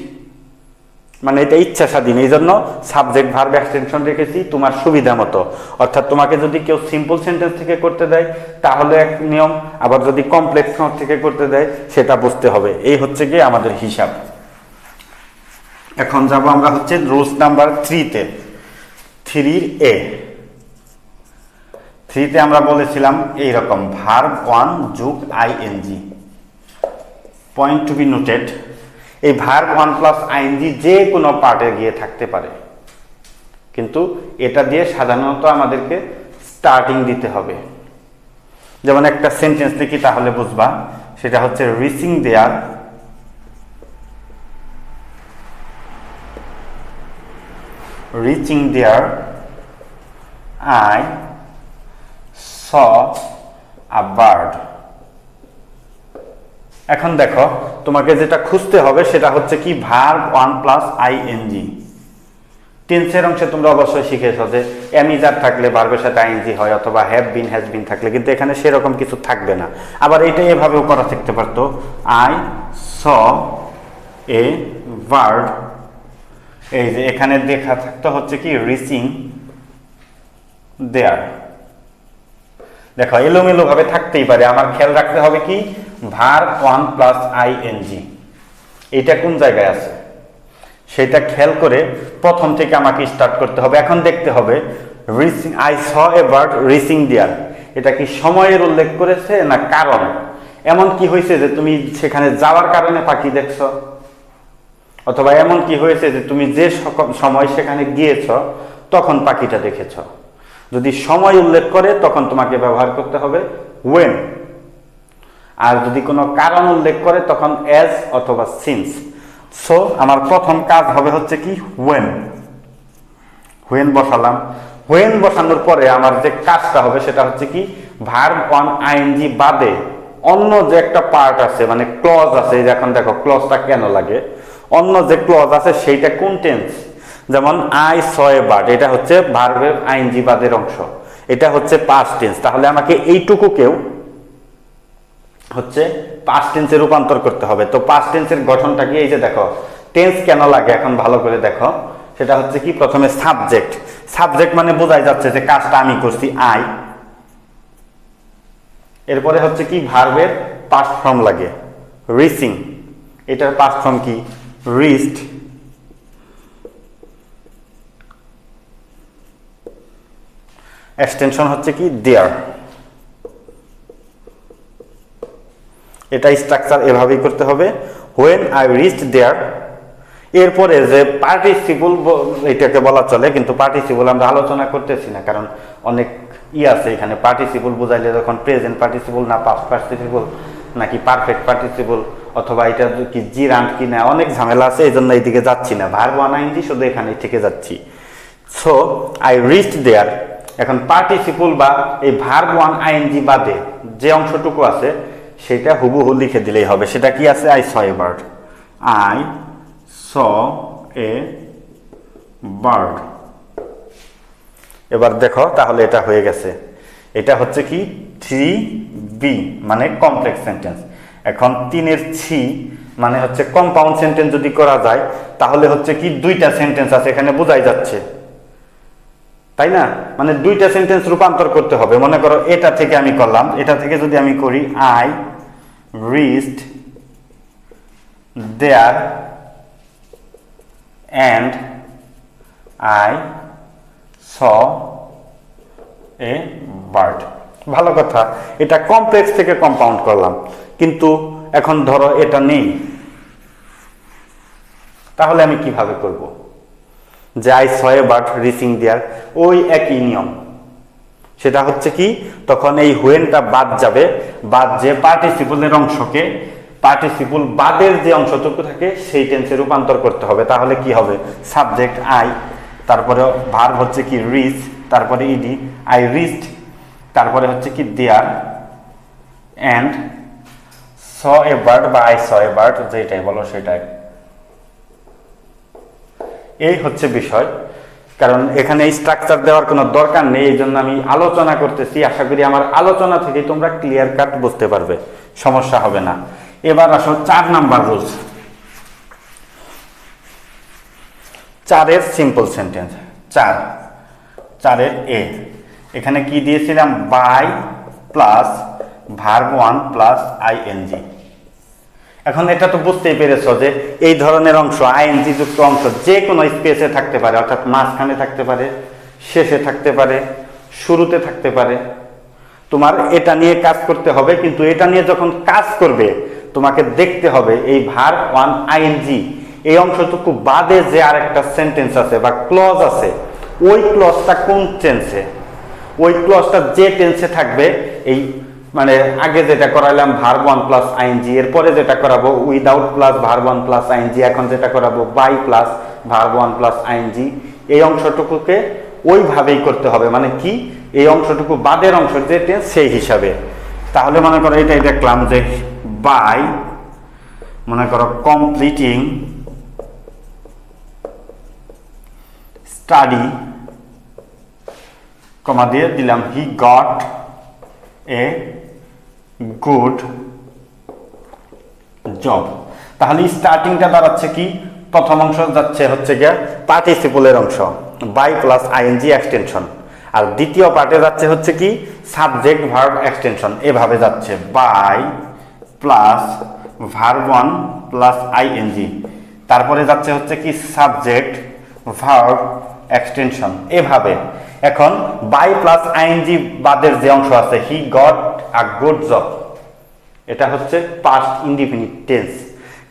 মানে এটা ইচ্ছা স্বাধীন। এই জন্য সাবজেক্ট ভার্ব এক্সটেনশন রেখেছি তোমার সুবিধা মতো। অর্থাৎ তোমাকে যদি কেউ সিম্পল সেন্টেন্স থেকে করতে দেয় তাহলে এক নিয়ম, আবার যদি কমপ্লেক্স থেকে করতে দেয় সেটা বুঝতে হবে। এই হচ্ছে গিয়ে আমাদের হিসাব। এখন যাব আমরা হচ্ছে রুলস নাম্বার 3-তে, 3A। 3-তে আমরা বলেছিলাম এইরকম, ভার্ব 1 যোগ ING. Point to be noted, এই ভার্ব 1 প্লাস আইএনজি যে কোনো পার্টে গিয়ে থাকতে পারে, কিন্তু এটা দিয়ে সাধারণত আমাদেরকে স্টার্টিং দিতে হবে। যেমন একটা সেন্টেন্স লিখি তাহলে বুঝবা, সেটা হচ্ছে reaching there, reaching there I saw a bird। এখন দেখো, তোমাকে যেটা খুঁজতে হবে সেটা হচ্ছে কি ভার্ব 1 প্লাস আইএনজি। টেন্সের অংশে তোমরা অবশ্যই শিখেছো যে এমিজার থাকলে ভার্বের সাথে আইএনজি হয়, অথবা হ্যাভ বিন হ্যাজ বিন থাকলে, কিন্তু এখানে সেরকম কিছু থাকবে না। আবার এটা এভাবেও করা শিখতে পারতো, আই স এ বার্ড। এই যে এখানে দেখা থাকতে হচ্ছে কি রিচিং দেয়ার। দেখো এলোমেলো ভাবে থাকতেই পারে, আমার খেয়াল রাখতে হবে কি ভার্ব 1 প্লাস আইএনজি এটা কোন জায়গায় আছে সেটা খেয়াল করে প্রথম থেকে আমাকে স্টার্ট করতে হবে। এখন দেখতে হবে reaching, I saw a bird reaching there, এটা কি সময়ের উল্লেখ করেছে না কারণ? এমন কি হয়েছে যে তুমি সেখানে যাওয়ার কারণে পাখি দেখছো, অথবা এমন কি হয়েছে যে তুমি যে সময় সেখানে গিয়েছ তখন পাখিটা দেখেছ? যদি সময় উল্লেখ করে তখন তোমাকে ব্যবহার করতে হবে when, আর যদি কোনো কারণ উল্লেখ করে তখন as অথবা since। সো আমার প্রথম কাজ হবে হচ্ছে কি when বসালাম। when বসানোর পরে আমার যে কাজটা হবে সেটা হচ্ছে কি ভার্ব 1 আইএনজি বাদে অন্য যে একটা পার্ট আছে, মানে ক্লজ আছে। এখন দেখো ক্লজটা কেন লাগে, অন্য যে ক্লজ আছে সেইটা কোন টেন্স? যেমন আই স এ বার্ড, এটা হচ্ছে ভার্বের আইএনজি বাদের অংশ, এটা হচ্ছে পাস্ট টেন্স। তাহলে আমাকে এইটুকুকেও হচ্ছে পাস্ট টেন্সে রূপান্তর করতে হবে। তো পাস্ট টেন্সের গঠনটা কি, এই যে দেখো টেন্স কেন লাগে এখন ভালো করে দেখো, সেটা হচ্ছে কি প্রথমে সাবজেক্ট। সাবজেক্ট মানে বোঝাই যাচ্ছে যে কাজটা আমি করছি আই। এরপরে হচ্ছে কি ভার্বের পাস্ট ফর্ম লাগে রিচিং, এটার পাস্ট ফর্ম কি রিচড। এক্সটেনশন হচ্ছে কি দেয়ার। এটা স্ট্রাকচার এভাবেই করতে হবে, when I reached there। এরপরে যে পার্টিসিপল এটাকে বলা চলে, কিন্তু পার্টিসিপল আমরা আলোচনা করতেছি না, কারণ অনেক আছে এখানে। পার্টিসিপল বোঝাইলে যখন প্রেজেন্ট পার্টিসিপল না পাস্ট পার্টিসিপল নাকি পারফেক্ট পার্টিসিপল, অথবা এটা কি জিরান্ট কি না, অনেক ঝামেলা আছে, এই জন্য এইদিকে যাচ্ছি না। ভার্ব 1 আইএনজি শুধু এখানে থেকে যাচ্ছি। সো আই রিচড দেয়ার। এখন পার্টিসিপল বা এই ভার্ব 1 আইএনজি বাদে যে অংশটুকু আছে সেটা হুবহু লিখে দিলেই হবে। সেটা কি আছে, I saw a bird, I saw a bird. এবার দেখো তাহলে এটা হয়ে গেছে। এটা হচ্ছে কি 3B মানে কমপ্লেক্স সেন্টেন্স। এখন 3-এর সি মানে হচ্ছে কম্পাউন্ড সেন্টেন্স যদি করা যায় তাহলে হচ্ছে কি দুইটা সেন্টেন্স আছে এখানে, বোঝাই যাচ্ছে তাই না? মানে দুইটা সেন্টেন্স রূপান্তর করতে হবে। মনে করো এটা থেকে আমি করলাম, এটা থেকে যদি আমি করি I reached there and I saw a bird. ভালো কথা, এটা কমপ্লেক্স থেকে কম্পাউন্ড করলাম, কিন্তু এখন ধরো এটা নেই, তাহলে আমি কিভাবে করব? যে I saw a bird reaching there, ওই একই নিয়ম। সেটা হচ্ছে কি তখন এই হুয়েনটা বাদ যাবে, বাদ যে পার্টিসিপলের অংশকে পার্টিসিপল বাদের যে অংশটুকু থাকে সেই টেন্সে রূপান্তর করতে হবে। তাহলে কি হবে, সাবজেক্ট আই, তারপরে ভার্ব হচ্ছে কি রিচ, তারপরে ইডি আই রিচড, তারপরে হচ্ছে কি দেয়ার, অ্যান্ড স এ বার্ড বা আই স এ বার্ড, যেটাই বলো সেটাই। এই হচ্ছে বিষয়। কারণ এখানে স্ট্রাকচার দেওয়ার কোনো দরকার নেই, এই জন্য আমি আলোচনা করতেছি। আশা করি আমার আলোচনা থেকে তোমরা ক্লিয়ার কাট বুঝতে পারবে, সমস্যা হবে না। এবার আসো 4 নাম্বার রুলস, 4-এর সিম্পল সেন্টেন্স। 4-এর এ, এখানে কি দিয়েছিলাম, by plus verb 1 plus ING. এখন এটা তো বুঝতেই পেরেছো যে এই ধরনের অংশ, আইএনজি যুক্ত অংশ যে কোনো স্পেসে থাকতে পারে, অর্থাৎ মাঝখানে থাকতে পারে, শেষে থাকতে পারে, শুরুতে থাকতে পারে। তোমার এটা নিয়ে কাজ করতে হবে, কিন্তু এটা নিয়ে যখন কাজ করবে তোমাকে দেখতে হবে এই ভার্ব 1 আইএনজি এই অংশটুকু বাদে যে আরেকটা সেন্টেন্স আছে বা ক্লজ আছে, ওই ক্লজটা কোন টেন্সে, ওই ক্লজটা যে টেন্সে থাকবে, এই মানে আগে যেটা করাইলাম ভার্ব 1 প্লাস আইএনজি, এরপরে যেটা করাবো without plus verb 1 plus ING, এখন যেটা করাবো by plus verb 1 plus ING, এই অংশটুকুকে ওইভাবেই করতে হবে। মানে কি, এই অংশটুকু বাদের অংশ যে টেন্স সেই হিসাবে। তাহলে মনে করো এটাই দেখলাম যে বাই, মনে করো কমপ্লিটিং স্টাডি, কমা দিয়ে দিলাম he got a good job. তাহলে স্টার্টিংটা দাঁড়াচ্ছে কি, প্রথম অংশ যাচ্ছে হচ্ছে গিয়ে পার্টিসিপলের অংশ বাই প্লাস আইএনজি এক্সটেনশন, আর দ্বিতীয় পার্টে যাচ্ছে হচ্ছে কি সাবজেক্ট ভার্ব এক্সটেনশন। এভাবে যাচ্ছে by plus verb 1 plus ING, তারপরে যাচ্ছে হচ্ছে কি সাবজেক্ট ভার্ব এক্সটেনশন, এভাবে। এখন বাই প্লাস আইএনজি বাদের যে অংশ আছে he got a good job, এটা হচ্ছে পাস্ট ইনডিফিনিট টেন্স,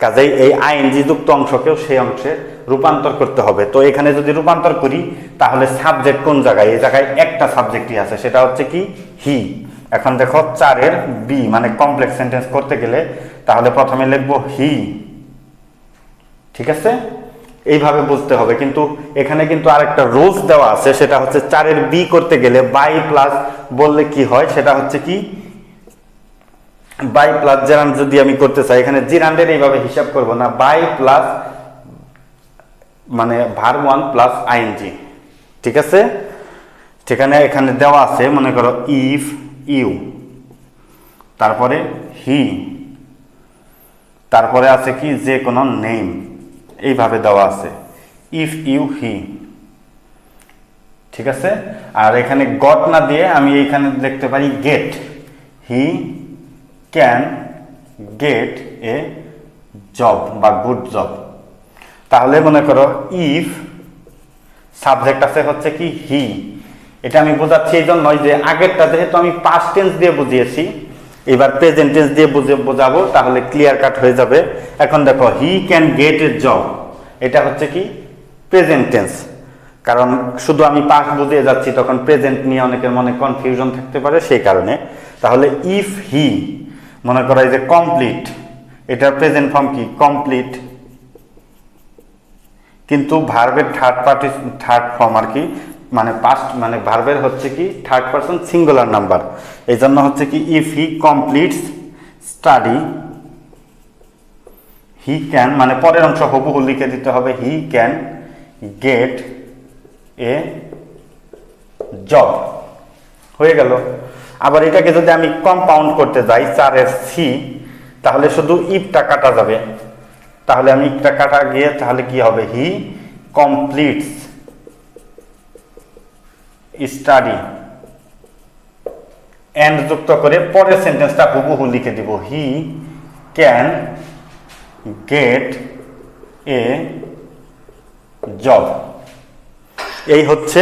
কাজেই এই আইএনজি যুক্ত অংশকেও সেই অংশে রূপান্তর করতে হবে। তো এখানে যদি রূপান্তর করি তাহলে সাবজেক্ট কোন জায়গায়, এই জায়গায় একটা সাবজেক্টই আছে, সেটা হচ্ছে কি হি। এখন দেখো 4-এর বি মানে কমপ্লেক্স সেন্টেন্স করতে গেলে তাহলে প্রথমে লিখবো হি, ঠিক আছে, এইভাবে বুঝতে হবে। কিন্তু এখানে কিন্তু আরেকটা রুলস দেওয়া আছে, সেটা হচ্ছে 4-এর বি করতে গেলে বাই প্লাস বললে কি হয়, সেটা হচ্ছে কি বাই প্লাস জেরান্ড যদি আমি করতে চাই, এখানে জিরান্ডের এইভাবে হিসাব করব না, বাই প্লাস মানে ভার্ব 1 প্লাস আইএনজি, ঠিক আছে। সেখানে এখানে দেওয়া আছে মনে করো ইফ ইউ, তারপরে হি, তারপরে আছে কি যে কোনো নেম, এইভাবে দেওয়া আছে ইফ ইউ হি, ঠিক আছে। আর এখানে গট না দিয়ে আমি এইখানে দেখতে পারি get, he can get a job বা গুড জব। তাহলে মনে করো ইফ সাবজেক্ট আছে হচ্ছে কি হি, এটা আমি বোঝাচ্ছি এই জন্যই যে আগেরটা যেহেতু আমি পাস্ট টেন্স দিয়ে বুঝিয়েছি, এবার প্রেজেন্ট টেন্স দিয়ে বোঝাবো, তাহলে ক্লিয়ার কাট হয়ে যাবে। এখন দেখো হি ক্যান গেট এ জব, এটা হচ্ছে কি প্রেজেন্ট টেন্স, কারণ শুধু আমি পাস্ট বুঝিয়ে যাচ্ছি তখন প্রেজেন্ট নিয়ে অনেকের মনে কনফিউশন থাকতে পারে, সেই কারণে। তাহলে ইফ হি, মনে করো এই যে কমপ্লিট, এটার প্রেজেন্ট ফর্ম কি কমপ্লিট, কিন্তু ভার্বের থার্ড ফর্ম আর কি, মানে পাস্ট মানে ভার্বের হচ্ছে কি থার্ড পারসন সিঙ্গুলার নাম্বার, এই জন্য হচ্ছে কি if he completes study, he can মানে পরের অংশ হুবহু লিখে দিতে হবে হি ক্যান গেট এ জব, হয়ে গেল। আবার এটাকে যদি আমি কম্পাউন্ড করতে যাই 4-এর সি, তাহলে শুধু ইফটা কাটা যাবে, তাহলে আমি ইফটা কাটা গিয়ে তাহলে কি হবে হি কমপ্লিটস স্টাডি, এন্ড যুক্ত করে পরের সেন্টেন্সটা হুবহু লিখে দিব হি ক্যান গেট এ জব। এই হচ্ছে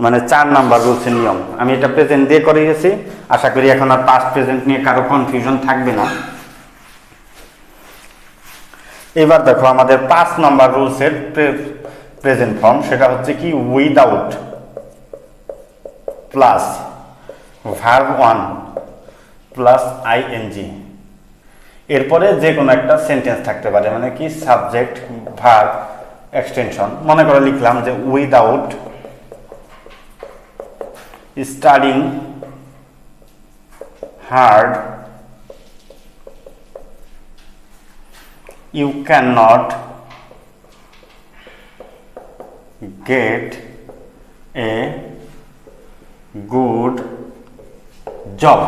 মানে 4 নাম্বার রুলসের নিয়ম। আমি এটা প্রেজেন্ট দিয়ে করে গেছি, আশা করি এখন আর পাস্ট প্রেজেন্ট নিয়ে কারো কনফিউশন থাকবে না। এবার দেখো আমাদের 5 নাম্বার রুলসের প্রেজেন্ট ফর্ম, সেটা হচ্ছে কি without plus verb 1 plus ING. এরপরে যে কোনো একটা সেন্টেন্স থাকতে পারে, মানে কি সাবজেক্ট ভার্ব এক্সটেনশন। মনে করে লিখলাম যে without studying hard you can not get a good job.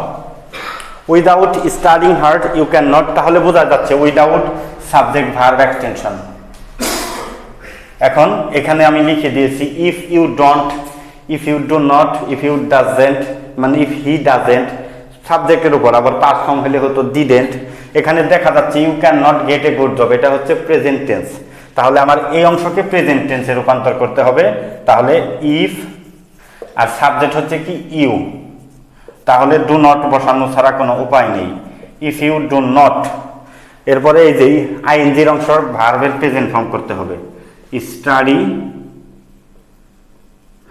Without studying hard you can not, তাহলে বোঝা যাচ্ছে উইদাউট সাবজেক্ট ভার্ব এক্সটেনশন। এখন এখানে আমি লিখে দিয়েছি if you don't, if you do not, if you doesn't, মানে ইফ হি ডাজেন্ট সাবজেক্টের উপর, আবার পাস্ট ফর্ম হলে হতো ডিডেন্ট। এখানে দেখা যাচ্ছে you can not get a good job, এটা হচ্ছে প্রেজেন্ট টেন্স। তাহলে আমার এই অংশকে প্রেজেন্ট টেন্সে রূপান্তর করতে হবে। তাহলে ইফ আর সাবজেক্ট হচ্ছে কি ইউ, তাহলে ডু নট বসানো ছাড়া কোনো উপায় নেই। ইফ ইউ ডু নট, এরপরে এই যে আইএনজির অংশ ভার্বের প্রেজেন্ট ফর্ম করতে হবে, study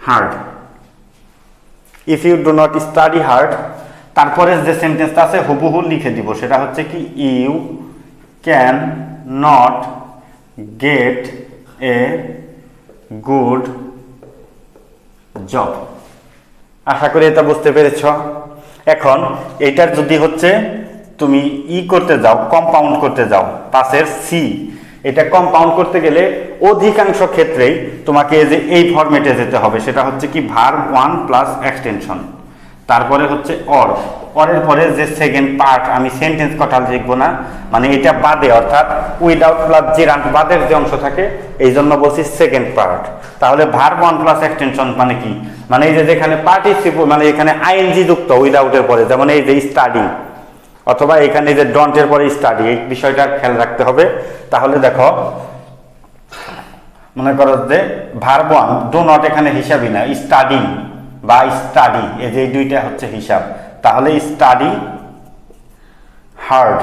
hard. If you do not study hard, তারপরে যে সেন্টেন্সটা আছে হুবহু লিখে দিব, সেটা হচ্ছে কি you can not get a good job. আশা করি এটা বুঝতে পেরেছ। এখন এইটার যদি হচ্ছে তুমি করতে যাও, কম্পাউন্ড করতে যাও, পাশের সি, এটা কম্পাউন্ড করতে গেলে অধিকাংশ ক্ষেত্রেই তোমাকে যে এই ফরম্যাটে যেতে হবে, সেটা হচ্ছে কি ভার্ব 1 প্লাস এক্সটেনশন, তারপরে হচ্ছে অর, অরের পরে যে সেকেন্ড পার্ট, আমি সেন্টেন্স কথা লিখবো না, মানে এটা বাদে, অর্থাৎ উইদাউট প্লাস জেরান্ট বাদের যে অংশ থাকে, এই জন্য বলছি সেকেন্ড পার্ট। তাহলে ভার্ব 1 প্লাস এক্সটেনশন মানে কি, মানে এই যে যেখানে পার্টিসিপল, মানে এখানে আইএনজি যুক্ত উইদাউটের পরে, যেমন এই যে স্টাডি, অথবা এখানে যে ডন্টের পরে স্টাডি, এই বিষয়টা খেয়াল রাখতে হবে। তাহলে দেখো, মনে করো যে ভার্ব 1 ডু নট এখানে হিসাবই না, স্টাডি বা স্টাডি, এই যে দুইটা হচ্ছে হিসাব। তাহলে study hard,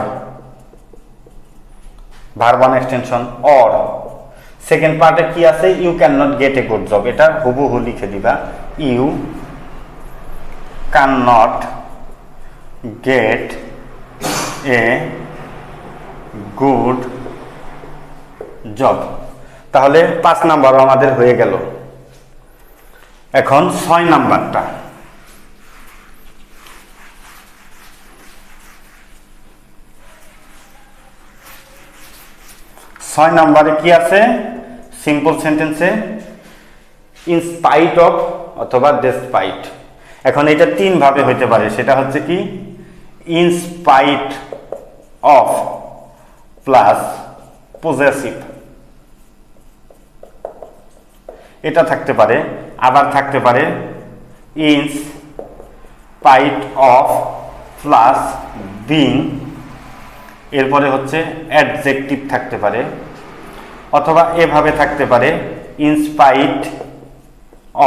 verb 1 extension. Or second পার্টে কি আছে, you can not get a good job, এটা হুবহু লিখে দিবা, you can not get a good job. তাহলে 5 নাম্বার আমাদের হয়ে গেল। এখন 6 নাম্বারটা, 6 নাম্বারে কি আছে, সিম্পল সেন্টেন্সে ইন স্পাইট অফ অথবা ডেসপাইট। এখন এটা 3 ভাবে হইতে পারে, সেটা হচ্ছে কি in spite of plus possessive, এটা থাকতে পারে। আবার থাকতে পারে in spite of plus being, এরপরে হচ্ছে অ্যাডজেক্টিভ থাকতে পারে। অথবা এভাবে থাকতে পারে ইন স্পাইট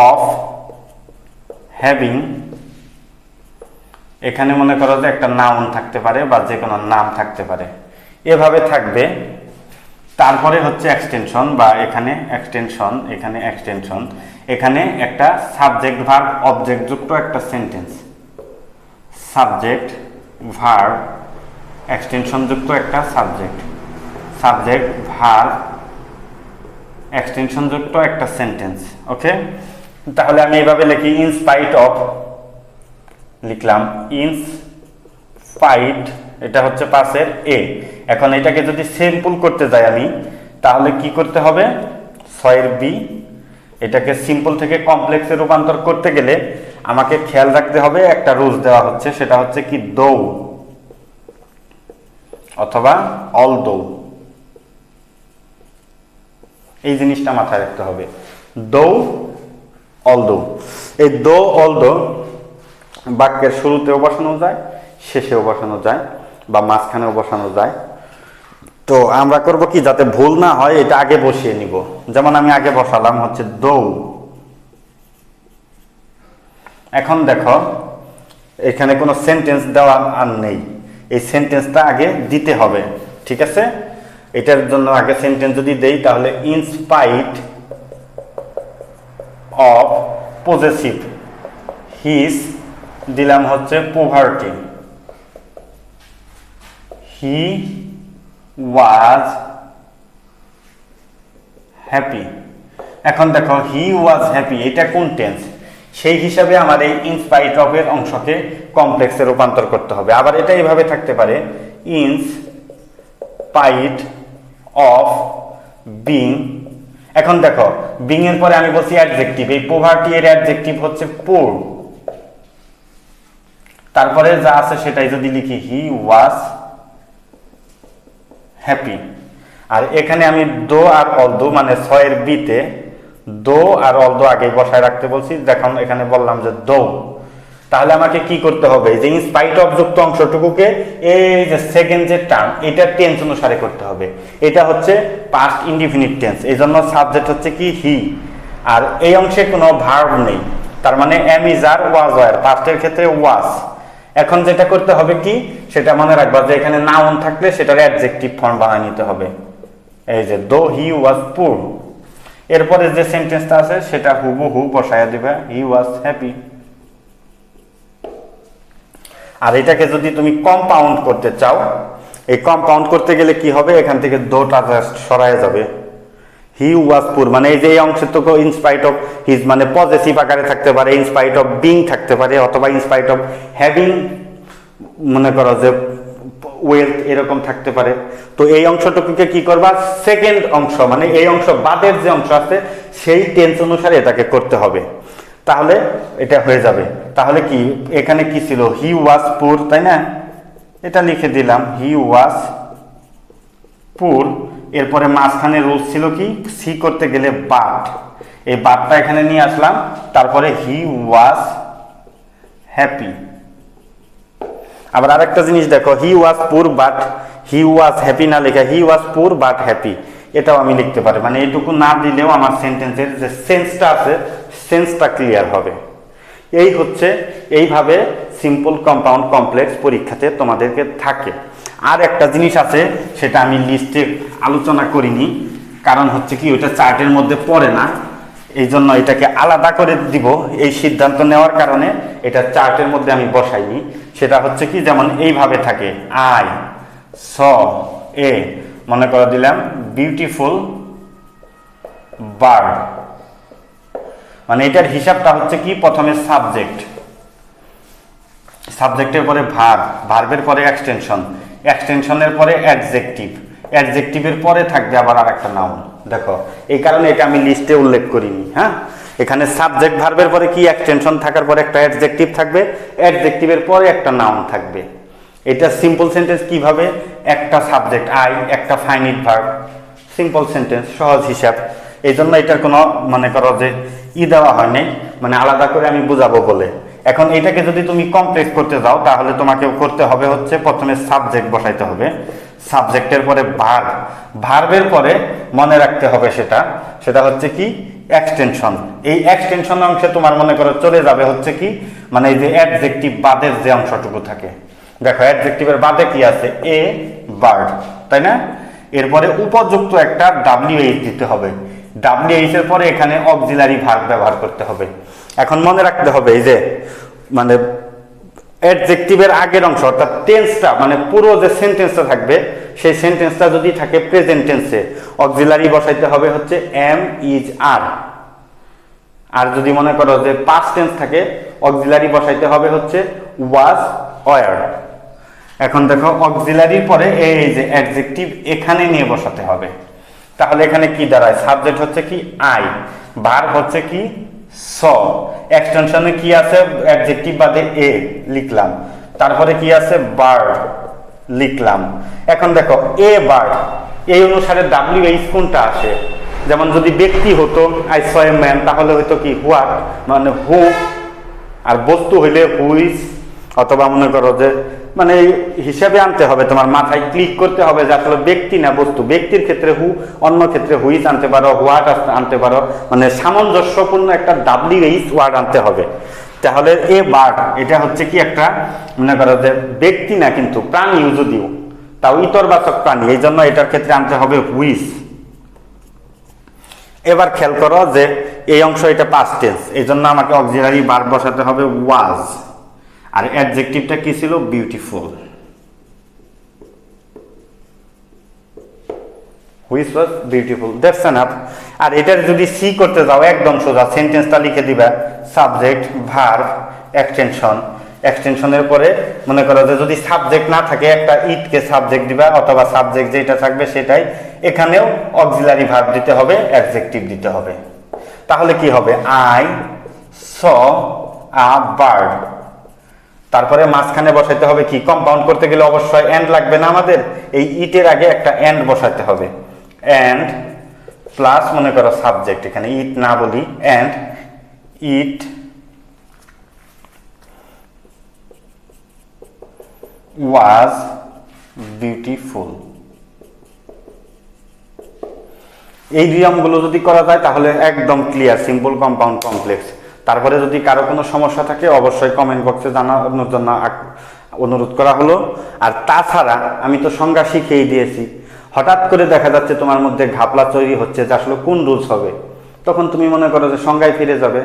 অফ হ্যাভিং, এখানে মনে করো যে একটা নাউন থাকতে পারে বা যে কোনো নাম থাকতে পারে, এভাবে থাকবে। তারপরে হচ্ছে এক্সটেনশন, বা এখানে এক্সটেনশন, এখানে এক্সটেনশন, এখানে একটা সাবজেক্ট ভার্ব অবজেক্ট যুক্ত একটা সেন্টেন্স, সাবজেক্ট ভার্ব এক্সটেনশন যুক্ত একটা সাবজেক্ট, সাবজেক্ট ভার্ব এক্সটেনশন যুক্ত একটা সেন্টেন্স। ওকে, তাহলে আমি এইভাবে লিখি ইন স্পাইট অফ, লিখলাম ইন স্পাইট, এটা হচ্ছে পাশের এ। এখন এটাকে যদি সিম্পল করতে যাই আমি, তাহলে কি করতে হবে, 6 বি, এটাকে সিম্পল থেকে কমপ্লেক্সে রূপান্তর করতে গেলে আমাকে খেয়াল রাখতে হবে, একটা রুলস দেওয়া হচ্ছে, সেটা হচ্ছে কি দো অথবা অল দো, এই জিনিসটা মাথায় রাখতে হবে, দো অল দো। এই দো অল দো বাক্যের শুরুতেও বসানো যায়, শেষেও বসানো যায়, বা মাঝখানেও বসানো যায়। তো আমরা করব কি, যাতে ভুল না হয়, এটা আগে বসিয়ে নিব। যেমন আমি আগে বসালাম হচ্ছে দো। এখন দেখো এখানে কোনো সেন্টেন্স দেওয়া আর নেই, এই সেন্টেন্সটা আগে দিতে হবে, ঠিক আছে? এটার জন্য আগে সেন্টেন্স যদি দেই, তাহলে in spite of possessive his, দিলাম হচ্ছে পভার্টি, হি ওয়াজ হ্যাপি। এখন দেখো হি ওয়াজ হ্যাপি, এটা কোন টেন্স? সেই হিসাবে আমার এই ইন স্পাইট অফ এর অংশকে কমপ্লেক্সে রূপান্তর করতে হবে। আবার এটা এইভাবে থাকতে পারে, ইন স্পাইট অফ বিং। এখন দেখো বিং এর পরে আমি বলছি অ্যাডজেক্টিভ, এই পভার্টি এর অ্যাডজেক্টিভ হচ্ছে পুর। তারপরে যা আছে সেটাই যদি লিখি হি ওয়াজ হ্যাপি। আর এখানে আমি দো আর অলদো মানে ছয়ের বিতে দো আর অলদো আগে বসায় রাখতে বলছি। দেখুন এখানে বললাম যে দো, তাহলে আমাকে কি করতে হবে? যে ইন স্পাইট অফ যুক্ত অংশটুকুকে এই যে সেকেন্ড যে টার্ম এটা টেন্স অনুসারে করতে হবে। এটা হচ্ছে পাস্ট ইনডিফিনিট টেন্স, এই জন্য সাবজেক্ট হচ্ছে কি হি, আর এই অংশে কোনো ভার্ব নেই, তার মানে am is are was were, পাস্টের ক্ষেত্রে ওয়াজ। এখন যেটা করতে হবে কি সেটা মনে রাখবা যে এখানে নাউন থাকলে সেটার অ্যাডজেক্টিভ ফর্ম বানিয়ে নিতে হবে। এই যে দো হি ওয়াজ পুর, এরপরে যে সেন্টেন্সটা আছে সেটা হুবহু বসায়া দিবে, হি ওয়াজ হ্যাপি। আর এটাকে যদি তুমি কম্পাউন্ড করতে চাও, এই কম্পাউন্ড করতে গেলে কি হবে? এখান থেকে দোটা জাস্ট সরায় যাবে, হি ওয়াজ পুর মানে এই যে এই অংশের তো ইন স্পাইট অফ হিজ মানে পজেসিভ আকারে থাকতে পারে, ইন স্পাইট অফ বিং থাকতে পারে, অথবা ইন স্পাইট অফ হ্যাভিং মনে করো যে ওয়েলথ এরকম থাকতে পারে। তো এই অংশটুকুকে কি করবা? সেকেন্ড অংশ মানে এই অংশ বাদের যে অংশ আছে সেই টেন্স অনুসারে এটাকে করতে হবে, তাহলে এটা হয়ে যাবে। তাহলে কি এখানে কি ছিল? হি ওয়াজ পুর, তাই না? এটা লিখে দিলাম হি ওয়াজ পুর। এরপরে মাঝখানে রুলস ছিল কি? সি করতে গেলে বাট, এই বাটটা এখানে নিয়ে আসলাম। তারপরে হি ওয়াজ হ্যাপি। আবার আরেকটা জিনিস দেখো, হি ওয়াজ পুর বাট হি ওয়াজ হ্যাপি না লেখা হি ওয়াজ পুর বাট হ্যাপি, এটাও আমি লিখতে পারি। মানে এইটুকু না দিলেও আমার সেন্টেন্সের যে সেন্সটা আছে সেন্সটা ক্লিয়ার হবে। এই হচ্ছে এইভাবে সিম্পল কম্পাউন্ড কমপ্লেক্স পরীক্ষাতে তোমাদেরকে থাকে। আর একটা জিনিস আছে সেটা আমি লিস্টে আলোচনা করিনি, কারণ হচ্ছে কি ওইটা চার্টের মধ্যে পড়ে না, এই জন্য এটাকে আলাদা করে দিব। এই সিদ্ধান্ত নেওয়ার কারণে এটা চার্টের মধ্যে আমি বসাইনি। সেটা হচ্ছে কি, যেমন এইভাবে থাকে, আই স এ মনে করে দিলাম বিউটিফুল বার্ড, মানে এটার হিসাবটা হচ্ছে কি, প্রথমে সাবজেক্ট, সাবজেক্টের পরে ভার্ব, ভার্বের পরে এক্সটেনশন, এক্সটেনশনের পরে অ্যাডজেক্টিভ, অ্যাডজেক্টিভের পরে থাকবে আবার আরেকটা নাউন। দেখো এই কারণে এটা আমি লিস্টে উল্লেখ করিনি। হ্যাঁ, এখানে সাবজেক্ট ভার্বের পরে কি এক্সটেনশন থাকার পরে একটা অ্যাডজেক্টিভ থাকবে, অ্যাডজেক্টিভের পরে একটা নাউন থাকবে। এটা সিম্পল সেন্টেন্স কিভাবে? একটা সাবজেক্ট আই, একটা ফাইনিট ভার্ব, সিম্পল সেন্টেন্স, সহজ হিসাব। এই জন্য এটার কোনো মনে করো যে দেওয়া হয়নি, মানে আলাদা করে আমি বুঝাবো বলে। এখন এটাকে যদি তুমি কমপ্লেক্স করতে যাও তাহলে তোমাকে করতে হবে হচ্ছে প্রথমে সাবজেক্ট বসাইতে হবে, সাবজেক্টের পরে ভার্ব, ভার্বের পরে মনে রাখতে হবে সেটা হচ্ছে কি এক্সটেনশন। এই এক্সটেনশন অংশে তোমার মনে করো চলে যাবে হচ্ছে কি, মানে এই যে অ্যাডজেক্টিভ বাদের যে অংশটুকু থাকে। দেখো অ্যাডজেক্টিভের বাদে কি আছে? এ বার্ড, তাই না? এরপরে উপযুক্ত একটা WH দিতে হবে, WH এর পরে এখানে অক্সিলারি ভার্ব ব্যবহার করতে হবে। এখন মনে রাখতে হবে এই যে মানে অ্যাডজেক্টিভের আগের অংশ অর্থাৎ টেন্সটা মানে পুরো যে সেন্টেন্সটা থাকবে সেই সেন্টেন্সটা যদি থাকে প্রেজেন্ট টেন্সে, অক্সিলারি বসাইতে হবে হচ্ছে এম ইজ আর। আর যদি মনে করো যে পাস্ট টেন্স থাকে অক্সিলারি বসাইতে হবে হচ্ছে ওয়াজ ওয়ার। এখন দেখো অক্সিলারির পরে এই যে অ্যাডজেক্টিভ এখানে নিয়ে বসাতে হবে। তাহলে এখানে কি দাঁড়ায়? সাবজেক্ট হচ্ছে কি আই, ভার্ব হচ্ছে কি স, এক্সটেনশনে কি আছে? অ্যাডজেক্টিভ বাদে এ লিখলাম, তারপরে কি আছে? বার্ড লিখলাম। এখন দেখো এ বার্ড, এই অনুসারে WH কোনটা আসে? যেমন যদি ব্যক্তি হতো আই স এ ম্যান, তাহলে হয়তো কি হোয়াট মানে হু, আর বস্তু হইলে হুইচ, অথবা মনে করো যে মানে হিসাবে আনতে হবে, তোমার মাথায় ক্লিক করতে হবে যে আসলে ব্যক্তি না বস্তু। ব্যক্তির ক্ষেত্রে হু, অন্য ক্ষেত্রে হুইচ আনতে পারো, হোয়াট আনতে পারো, মানে সামঞ্জস্যপূর্ণ একটা WH ওয়ার্ড আনতে হবে। তাহলে এ বার্ড এটা হচ্ছে কি একটা মনে করো যে ব্যক্তি না কিন্তু প্রাণী, যদিও তাও ইতরবাচক প্রাণী, এই জন্য এটার ক্ষেত্রে আনতে হবে হুইচ। এবার খেয়াল করো যে এই অংশ এটা পাস্ট টেন্স, এই জন্য আমাকে অক্সিলারি ভার্ব বসাতে হবে ওয়াজ, আর অ্যাডজেক্টিভটা কি ছিল? Beautiful. Which was beautiful, that's enough. আর এটার যদি সি করতে যাও একদম সোজা সেন্টেন্সটা লিখে দিবা সাবজেক্ট ভার্ব এক্সটেনশন। এক্সটেনশনের পরে মনে করো যে যদি সাবজেক্ট না থাকে একটা ইটকে সাবজেক্ট দিবা, অথবা সাবজেক্ট যেটা থাকবে সেটাই। এখানেও অক্সিলারি ভার্ব দিতে হবে, অ্যাডজেক্টিভ দিতে হবে। তাহলে কি হবে? I saw a bird. তারপরে মাঝখানে বসাইতে হবে কি? কম্পাউন্ড করতে গেলে অবশ্যই এন্ড লাগবে না আমাদের? এই ইটের আগে একটা এন্ড বসাইতে হবে। এন্ড প্লাস মনে করো সাবজেক্ট, এখানে ইট না বলি, এন্ড ইট ওয়াজ বিউটিফুল। এই নিয়মগুলো যদি করা যায় তাহলে একদম ক্লিয়ার, সিম্পল, কম্পাউন্ড, কমপ্লেক্স। তারপরে যদি কারো কোনো সমস্যা থাকে অবশ্যই কমেন্ট বক্সে জানানোর জন্য অনুরোধ করা হলো। আর তাছাড়া আমি তো সংজ্ঞা শিখিয়েই দিয়েছি, হঠাৎ করে দেখা যাচ্ছে তোমার মধ্যে ঘাপলা তৈরি হচ্ছে যে আসলে কোন রুলস হবে, তখন তুমি মনে করো যে সংজ্ঞায় ফিরে যাবে।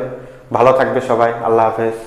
ভালো থাকবে সবাই, আল্লাহ হাফেজ।